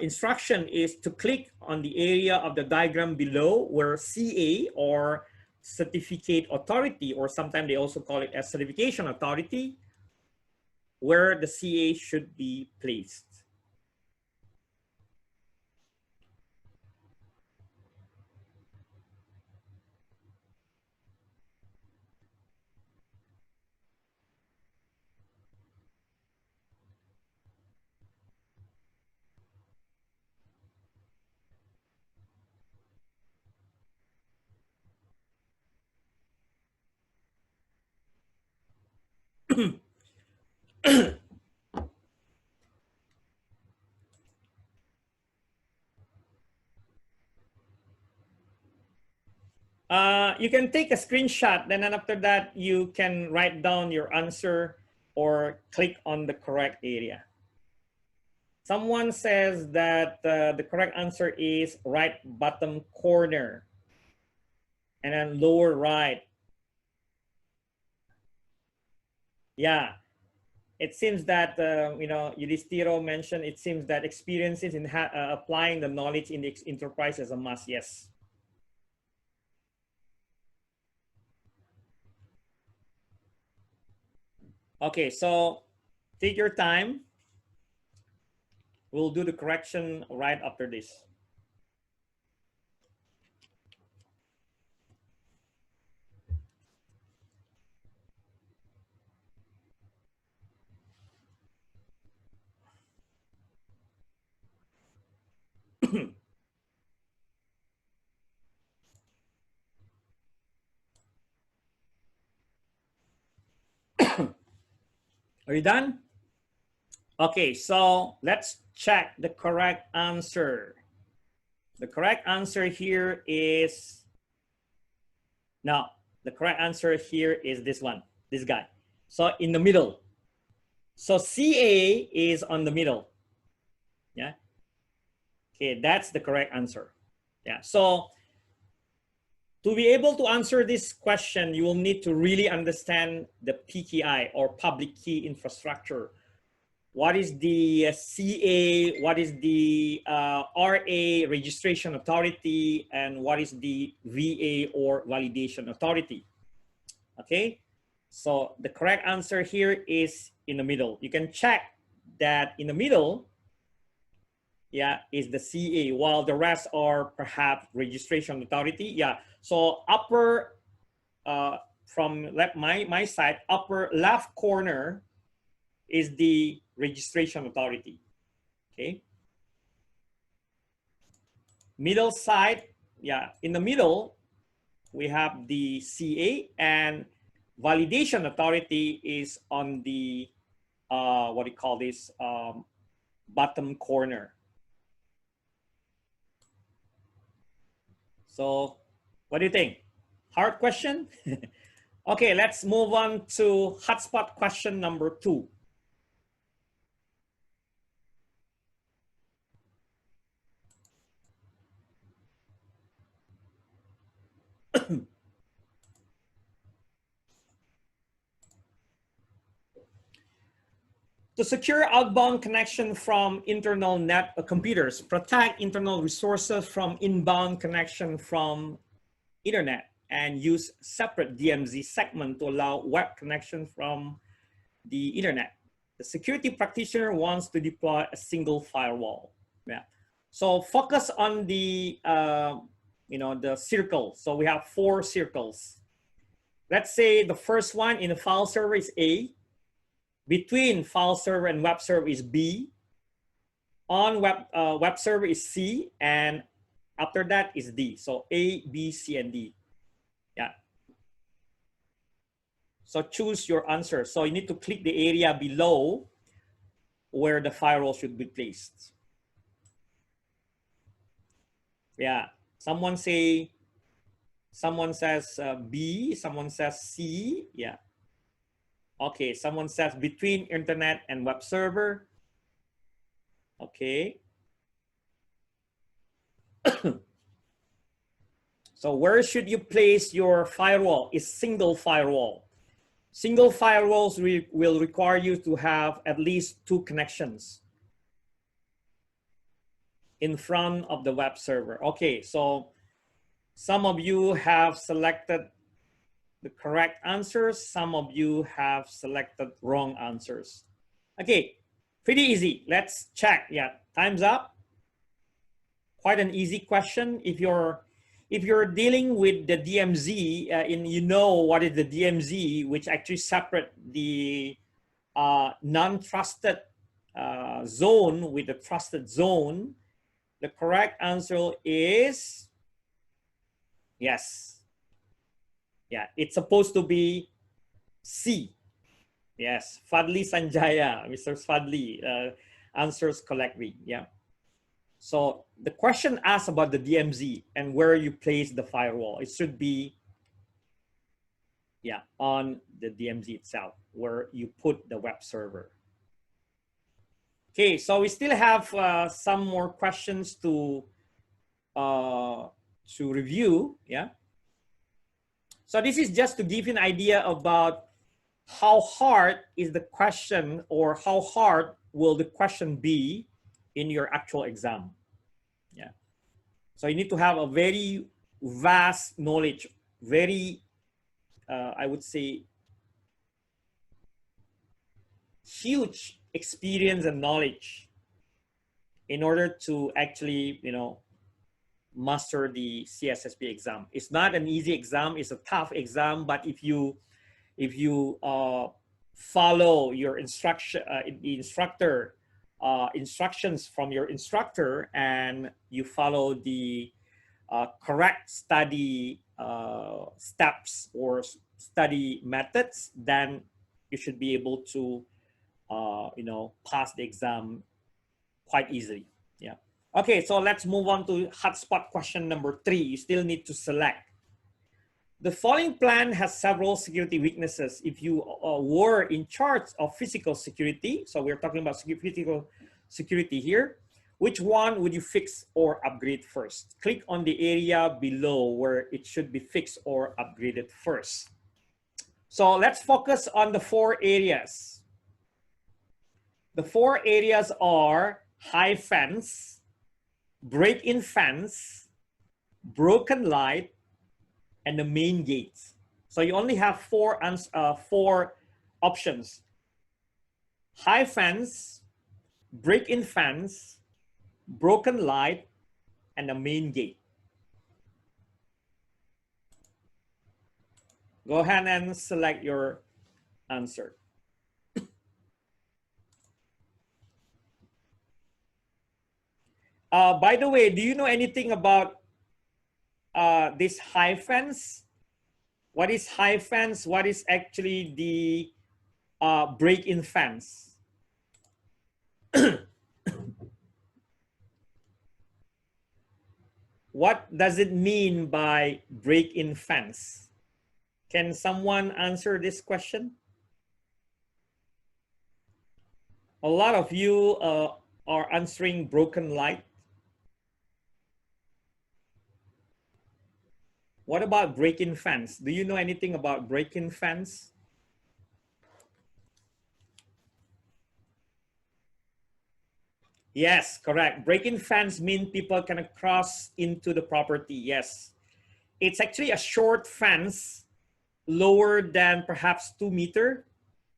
instruction is to click on the area of the diagram below where CA or certificate authority, or sometimes they also call it as certification authority, where the CA should be placed. You can take a screenshot, then after that, you can write down your answer or click on the correct area. Someone says that the correct answer is right bottom corner and then lower right. Yeah, it seems that, Yudhishthira mentioned, it seems that experiences in applying the knowledge in the enterprise is a must, yes. Okay, so take your time. We'll do the correction right after this. Are you done? Okay, so let's check the correct answer. The correct answer here is, now, the correct answer here is this one, this guy. So in the middle. So CA is on the middle. Yeah. Okay, that's the correct answer. Yeah. So to be able to answer this question, you will need to really understand the PKI or public key infrastructure. What is the CA, what is the RA, registration authority, and what is the VA or validation authority. Okay, so the correct answer here is in the middle. You can check that in the middle, yeah, is the CA, while the rest are perhaps registration authority. Yeah, so upper, from my side, upper left corner is the registration authority. Okay. Middle side, yeah, in the middle, we have the CA, and validation authority is on the, what do you call this, bottom corner. So what do you think? Hard question? Okay, let's move on to hotspot question number 2. To secure outbound connection from internal net computers, protect internal resources from inbound connection from internet, and use separate DMZ segment to allow web connection from the internet. The security practitioner wants to deploy a single firewall. Yeah. So focus on the, the circle. So we have 4 circles. Let's say the first one in the file server is A. Between file server and web server is B. On web server is C, and after that is D. So A, B, C, and D. Yeah. So choose your answer. So you need to click the area below where the firewall should be placed. Yeah. Someone says B, someone says C. Yeah. Okay, someone says between internet and web server. Okay. So where should you place your firewall? Is single firewall. Single firewalls will require you to have at least 2 connections in front of the web server. Okay, so some of you have selected the correct answers. Some of you have selected wrong answers. Okay, pretty easy. Let's check. Yeah, time's up. Quite an easy question. If you're dealing with the DMZ, you know what is the DMZ, which actually separate the non-trusted zone with the trusted zone. The correct answer is yes. Yeah, it's supposed to be C. Yes, Fadli Sanjaya, Mr. Fadli answers correctly. Yeah. So the question asks about the DMZ and where you place the firewall. It should be, yeah, on the DMZ itself, where you put the web server. Okay, so we still have some more questions to review. Yeah. So this is just to give you an idea about how hard is the question, or how hard will the question be in your actual exam. Yeah. So you need to have a very vast knowledge, very, I would say, huge experience and knowledge in order to actually, master the CISSP exam. It's not an easy exam, it's a tough exam, but if you follow your instructions from your instructor, and you follow the correct study steps or study methods, then you should be able to pass the exam quite easily. Yeah. Okay, so let's move on to hotspot question number 3. You still need to select. The following plan has several security weaknesses. If you were in charge of physical security, so we're talking about physical security here, which one would you fix or upgrade first? Click on the area below where it should be fixed or upgraded first. So let's focus on the 4 areas. The 4 areas are high fence, break-in fence, broken light, and the main gate. So you only have 4 options: high fence, break-in fence, broken light, and the main gate. Go ahead and select your answer. By the way, do you know anything about this high fence? What is high fence? What is actually the break-in fence? What does it mean by break-in fence? Can someone answer this question? A lot of you are answering broken light. What about break-in fence? Do you know anything about break-in fence? Yes, correct. Break-in fence mean people can cross into the property. Yes. It's actually a short fence, lower than perhaps 2 meters,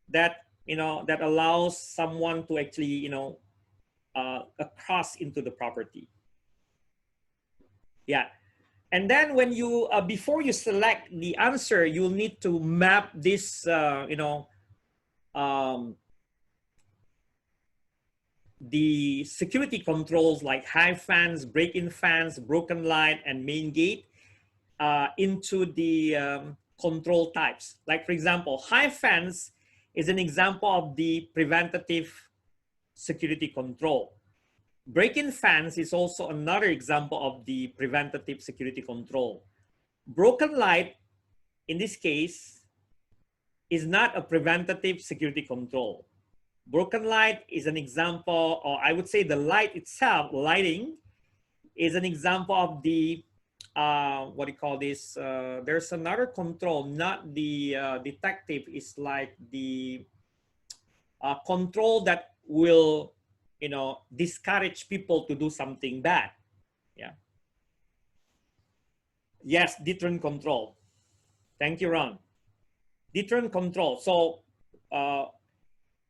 that that allows someone to actually cross into the property. Yeah. And then when you before you select the answer, you'll need to map this the security controls like high fence, break-in fence, broken light, and main gate into the control types. Like, for example, high fence is an example of the preventative security control. Break-in fence is also another example of the preventative security control. Broken light, in this case, is not a preventative security control. Broken light is an example, or I would say the light itself, lighting, is an example of the, what do you call this? There's another control, not the detective, is like the control that will, discourage people to do something bad. Yeah. Yes, deterrent control. Thank you, Ron. Deterrent control. So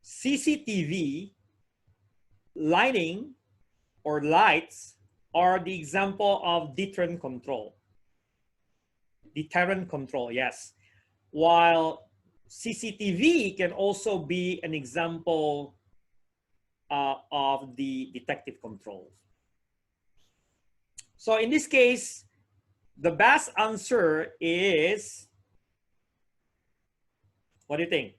CCTV, lighting, or lights are the example of deterrent control. Deterrent control, yes. While CCTV can also be an example of the detective control. So in this case, the best answer is, what do you think?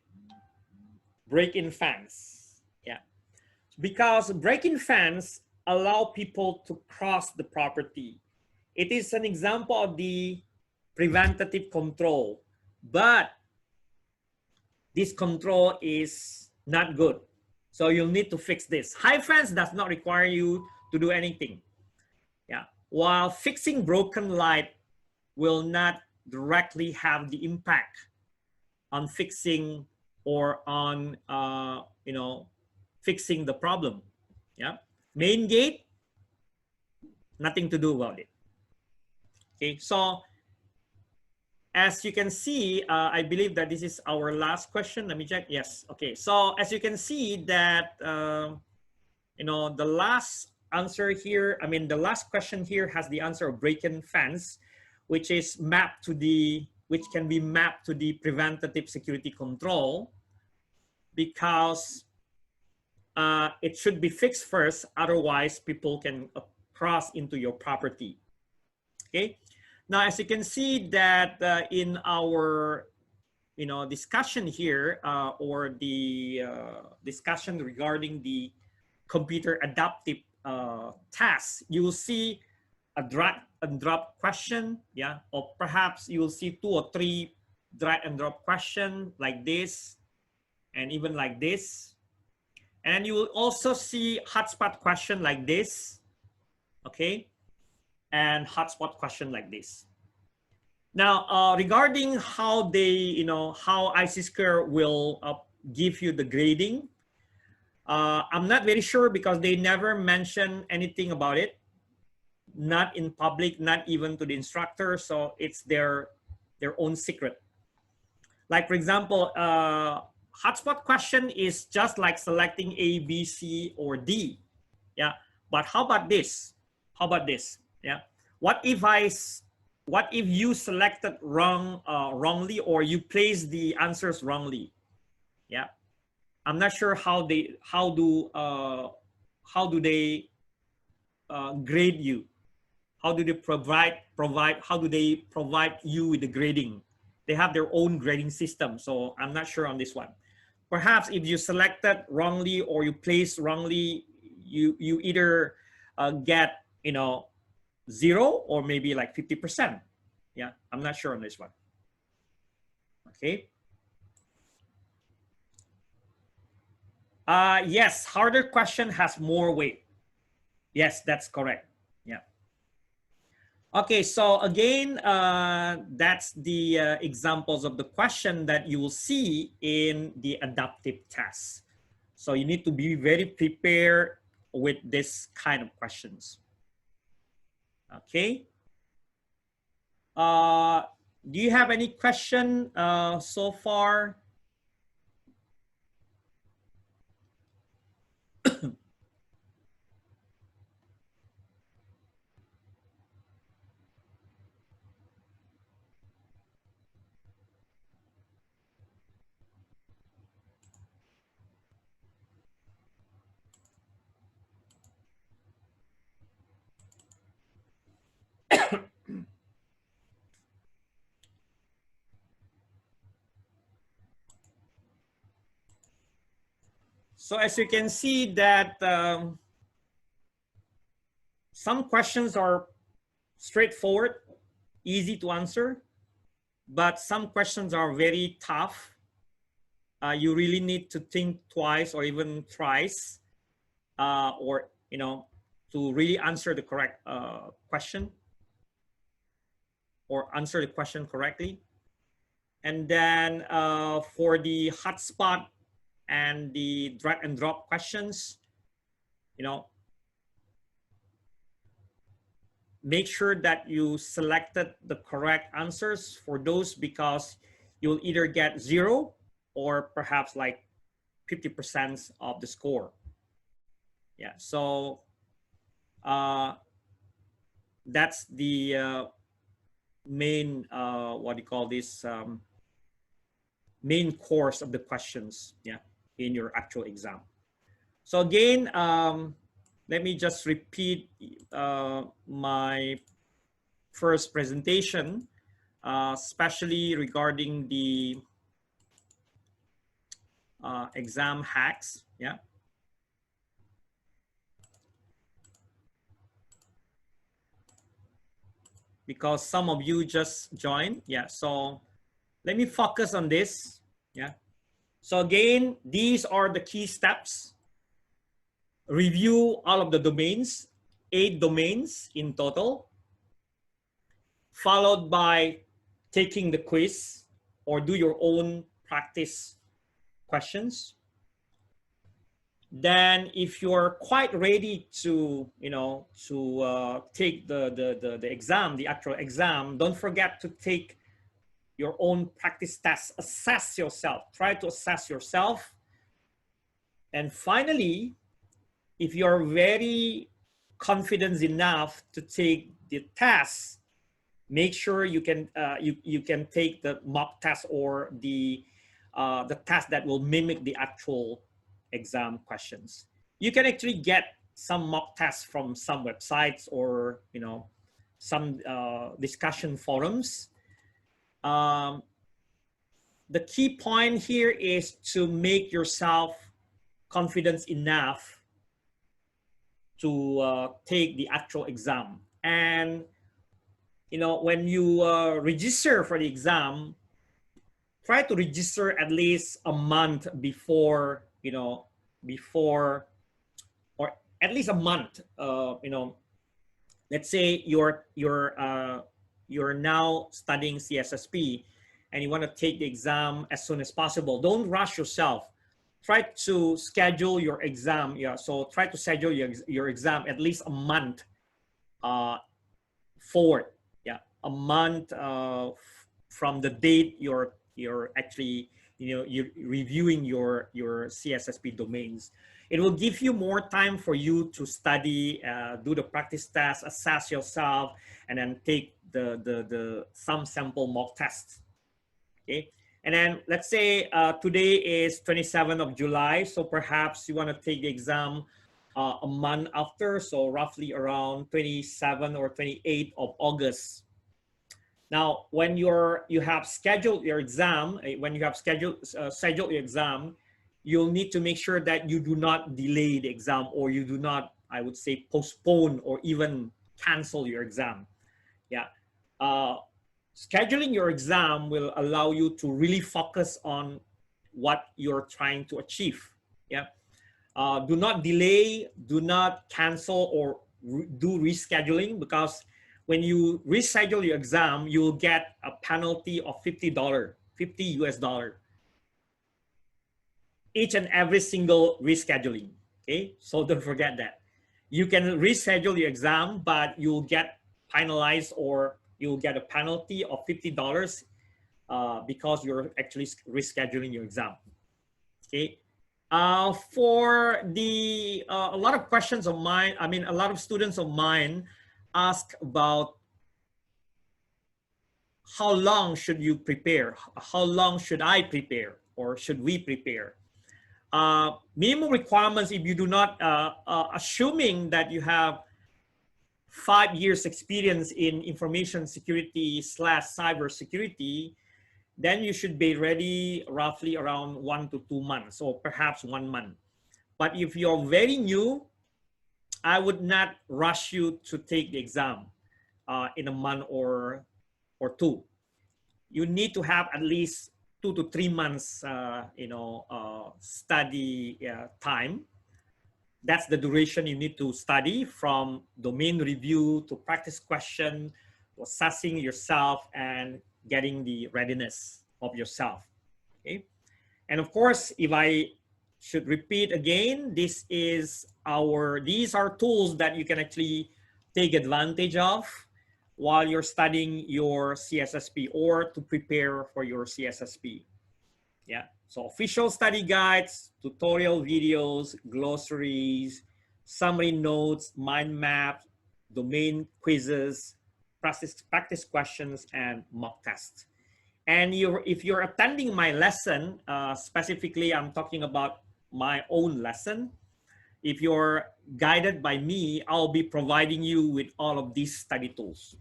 Break-in fence. Yeah. Because break-in fence allow people to cross the property. It is an example of the preventative control, but this control is not good. So you'll need to fix this. High fence does not require you to do anything. Yeah. While fixing broken light will not directly have the impact on fixing or on fixing the problem. Yeah. Main gate, nothing to do about it. Okay. So as you can see, I believe that this is our last question. Let me check. Yes. Okay. So as you can see that, the last answer here, I mean, the last question here has the answer of break-in fence, which is mapped to which can be mapped to the preventative security control, because it should be fixed first. Otherwise, people can cross into your property. Okay. Now, as you can see that in our discussion here, or the discussion regarding the computer adaptive tasks, you will see a drag and drop question, yeah, or perhaps you will see 2 or 3 drag and drop question like this, and even like this. And you will also see hotspot question like this, okay, and hotspot question like this. Now, regarding how they, how ISISSP will give you the grading, I'm not very sure because they never mention anything about it, not in public, not even to the instructor. So it's their own secret. Like, for example, hotspot question is just like selecting A, B, C, or D. Yeah. But how about this? How about this? Yeah. What if you selected wrongly, or you placed the answers wrongly? Yeah. I'm not sure how do they grade you? How do they provide you with the grading? They have their own grading system, so I'm not sure on this one. Perhaps if you selected wrongly or you placed wrongly, you either get 0 or maybe like 50%. Yeah, I'm not sure on this one. Okay. Yes, harder question has more weight. Yes, that's correct. Yeah. Okay, so again, that's the examples of the question that you will see in the adaptive test. So you need to be very prepared with this kind of questions. Okay. Do you have any question so far? So as you can see that some questions are straightforward, easy to answer, but some questions are very tough. You really need to think twice or even thrice, or to really answer the correct question, or answer the question correctly. And then for the hotspot and the drag and drop questions, make sure that you selected the correct answers for those, because you'll either get 0 or perhaps like 50% of the score. Yeah, so that's the main, what do you call this, main course of the questions, yeah, in your actual exam. So again, let me just repeat my first presentation, especially regarding the exam hacks. Yeah. because some of you just joined. Yeah, so let me focus on this. Yeah. So again, these are the key steps. Review all of the domains, 8 domains in total, followed by taking the quiz or do your own practice questions. Then if you're quite ready to, take the exam, the actual exam, don't forget to take your own practice tests, assess yourself, try to assess yourself. And finally, if you're very confident enough to take the test, make sure you can you can take the mock test or the test that will mimic the actual exam questions. You can actually get some mock tests from some websites or some discussion forums. The key point here is to make yourself confident enough to take the actual exam. And when you register for the exam, try to register at least a month before, before, or at least a month. Let's say you're now studying CISSP and you want to take the exam as soon as possible. Don't rush yourself. Try to schedule your exam. Yeah, so try to schedule your exam at least a month forward. Yeah, a month from the date you're actually you're reviewing your CISSP domains. It will give you more time for you to study, do the practice test, assess yourself, and then take the some sample mock tests. Okay, and then let's say today is 27th of July, so perhaps you want to take the exam a month after, so roughly around 27 or 28 of August. Now, when you have scheduled your exam, when you have scheduled your exam, you'll need to make sure that you do not delay the exam, or you do not, I would say, postpone or even cancel your exam. Yeah. Scheduling your exam will allow you to really focus on what you're trying to achieve. Yeah. Do not delay, do not cancel or do rescheduling, because when you reschedule your exam, you'll get a penalty of $50, 50 US dollar, each and every single rescheduling. Okay, so don't forget that. You can reschedule your exam, but you'll get penalized, or you'll get a penalty of $50 because you're actually rescheduling your exam. Okay. For the a lot of questions of mine, I mean, a lot of students of mine ask about how long should you prepare? How long should I prepare, or should we prepare? Minimum requirements, if you do not, assuming that you have 5 years experience in information security / cyber security, then you should be ready roughly around 1 to 2 months, or perhaps 1 month. But if you're very new, I would not rush you to take the exam in a month or 2. You need to have at least 2 to 3 months, study time. That's the duration you need to study, from domain review to practice question, to assessing yourself and getting the readiness of yourself. Okay. And of course, if I should repeat again, these are tools that you can actually take advantage of while you're studying your CISSP or to prepare for your CISSP. Yeah, so official study guides, tutorial videos, glossaries, summary notes, mind maps, domain quizzes, practice questions, and mock tests. And if you're attending my lesson, specifically, I'm talking about my own lesson. If you're guided by me, I'll be providing you with all of these study tools.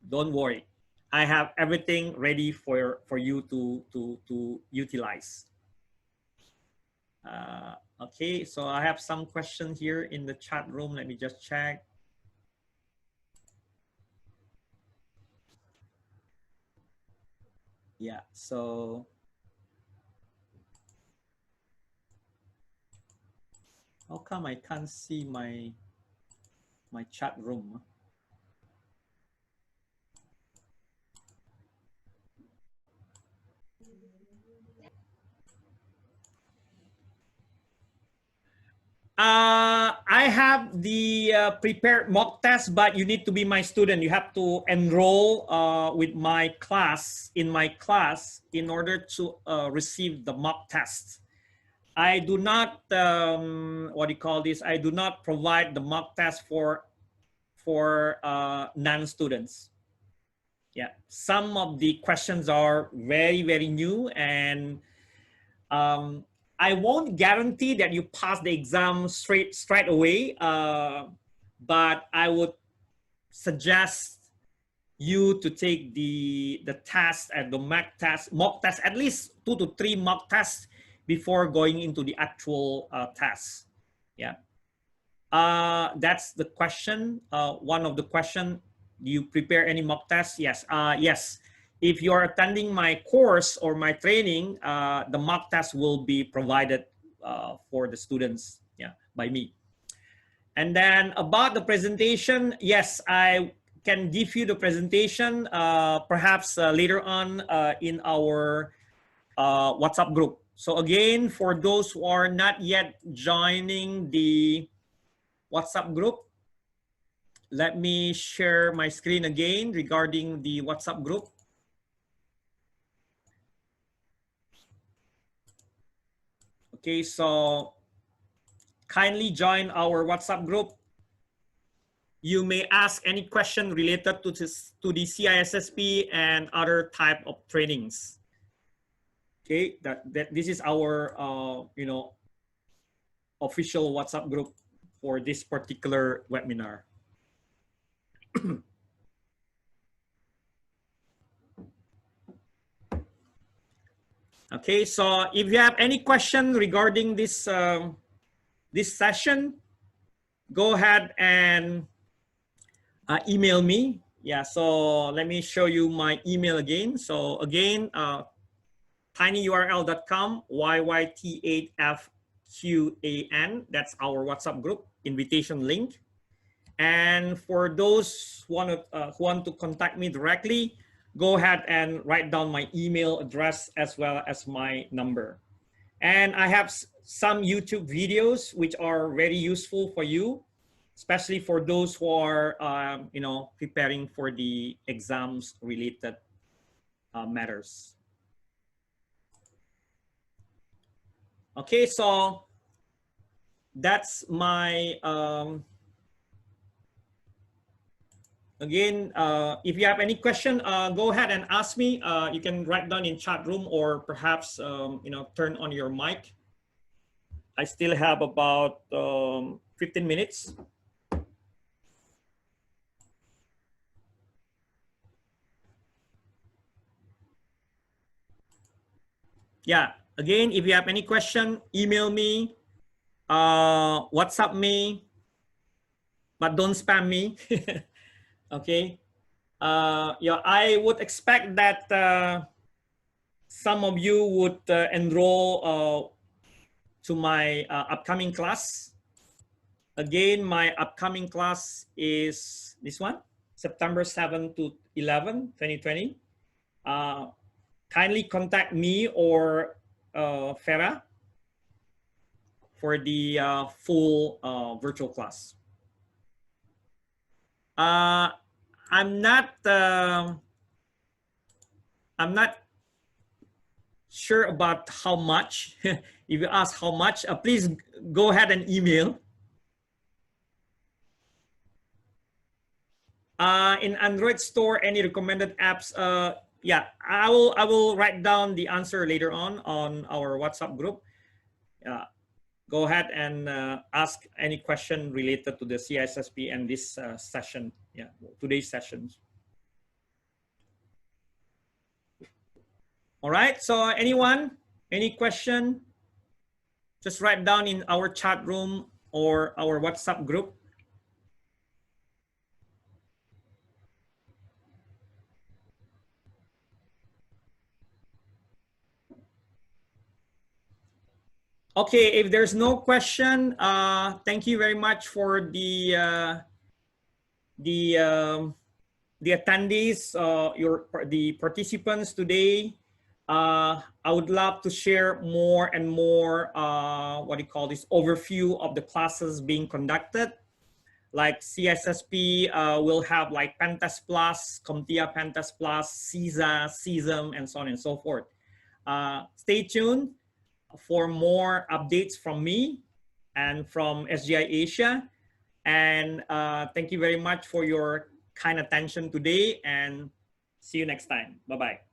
Don't worry. I have everything ready for you to utilize. Okay, so I have some questions here in the chat room. Let me just check. Yeah, so how come I can't see my chat room? I have the prepared mock test, but you need to be my student. You have to enroll with my class, in my class, in order to receive the mock test. I do not, what do you call this? I do not provide the mock test for non-students. Yeah, some of the questions are very, very new, and I won't guarantee that you pass the exam straight away, but I would suggest you to take the test and the mock test, at least 2 to 3 mock tests before going into the actual test. Yeah, that's the question. One of the question: do you prepare any mock tests? Yes. Yes. If you're attending my course or my training, the mock test will be provided for the students, yeah, by me. And then about the presentation, yes, I can give you the presentation perhaps later on in our WhatsApp group. So again, for those who are not yet joining the WhatsApp group, let me share my screen again regarding the WhatsApp group. Okay, so kindly join our WhatsApp group. You may ask any question related to the CISSP and other type of trainings. Okay, this is our official WhatsApp group for this particular webinar. Okay, so if you have any question regarding this this session, go ahead and email me. Yeah, so let me show you my email again. So again, tinyurl.com, YYT8FQAN. That's our WhatsApp group invitation link. And for those who want to contact me directly, go ahead and write down my email address as well as my number. And I have some YouTube videos which are very useful for you, especially for those who are preparing for the exams related matters. Okay, so that's my again, if you have any question, go ahead and ask me. You can write down in chat room, or perhaps turn on your mic. I still have about 15 minutes. Yeah, again, if you have any question, email me, WhatsApp me, but don't spam me. Okay. Yeah, I would expect that some of you would enroll to my upcoming class. Again, my upcoming class is this one, September 7 to 11, 2020. Kindly contact me or Farah for the full virtual class. I'm not sure about how much. If you ask how much, please go ahead and email. In Android store, any recommended apps? Yeah, I will write down the answer later on our WhatsApp group. Go ahead and ask any question related to the CISSP and this session. Yeah, today's sessions. All right. So anyone, any question? Just write down in our chat room or our WhatsApp group. Okay, if there's no question, thank you very much for the um, the attendees, the participants today. I would love to share more and more, what do you call this, overview of the classes being conducted. Like CISSP will have like Pentest Plus, CompTIA Pentest Plus, CISA, CISM, and so on and so forth. Stay tuned for more updates from me and from SGI Asia. And thank you very much for your kind attention today, and see you next time. Bye-bye.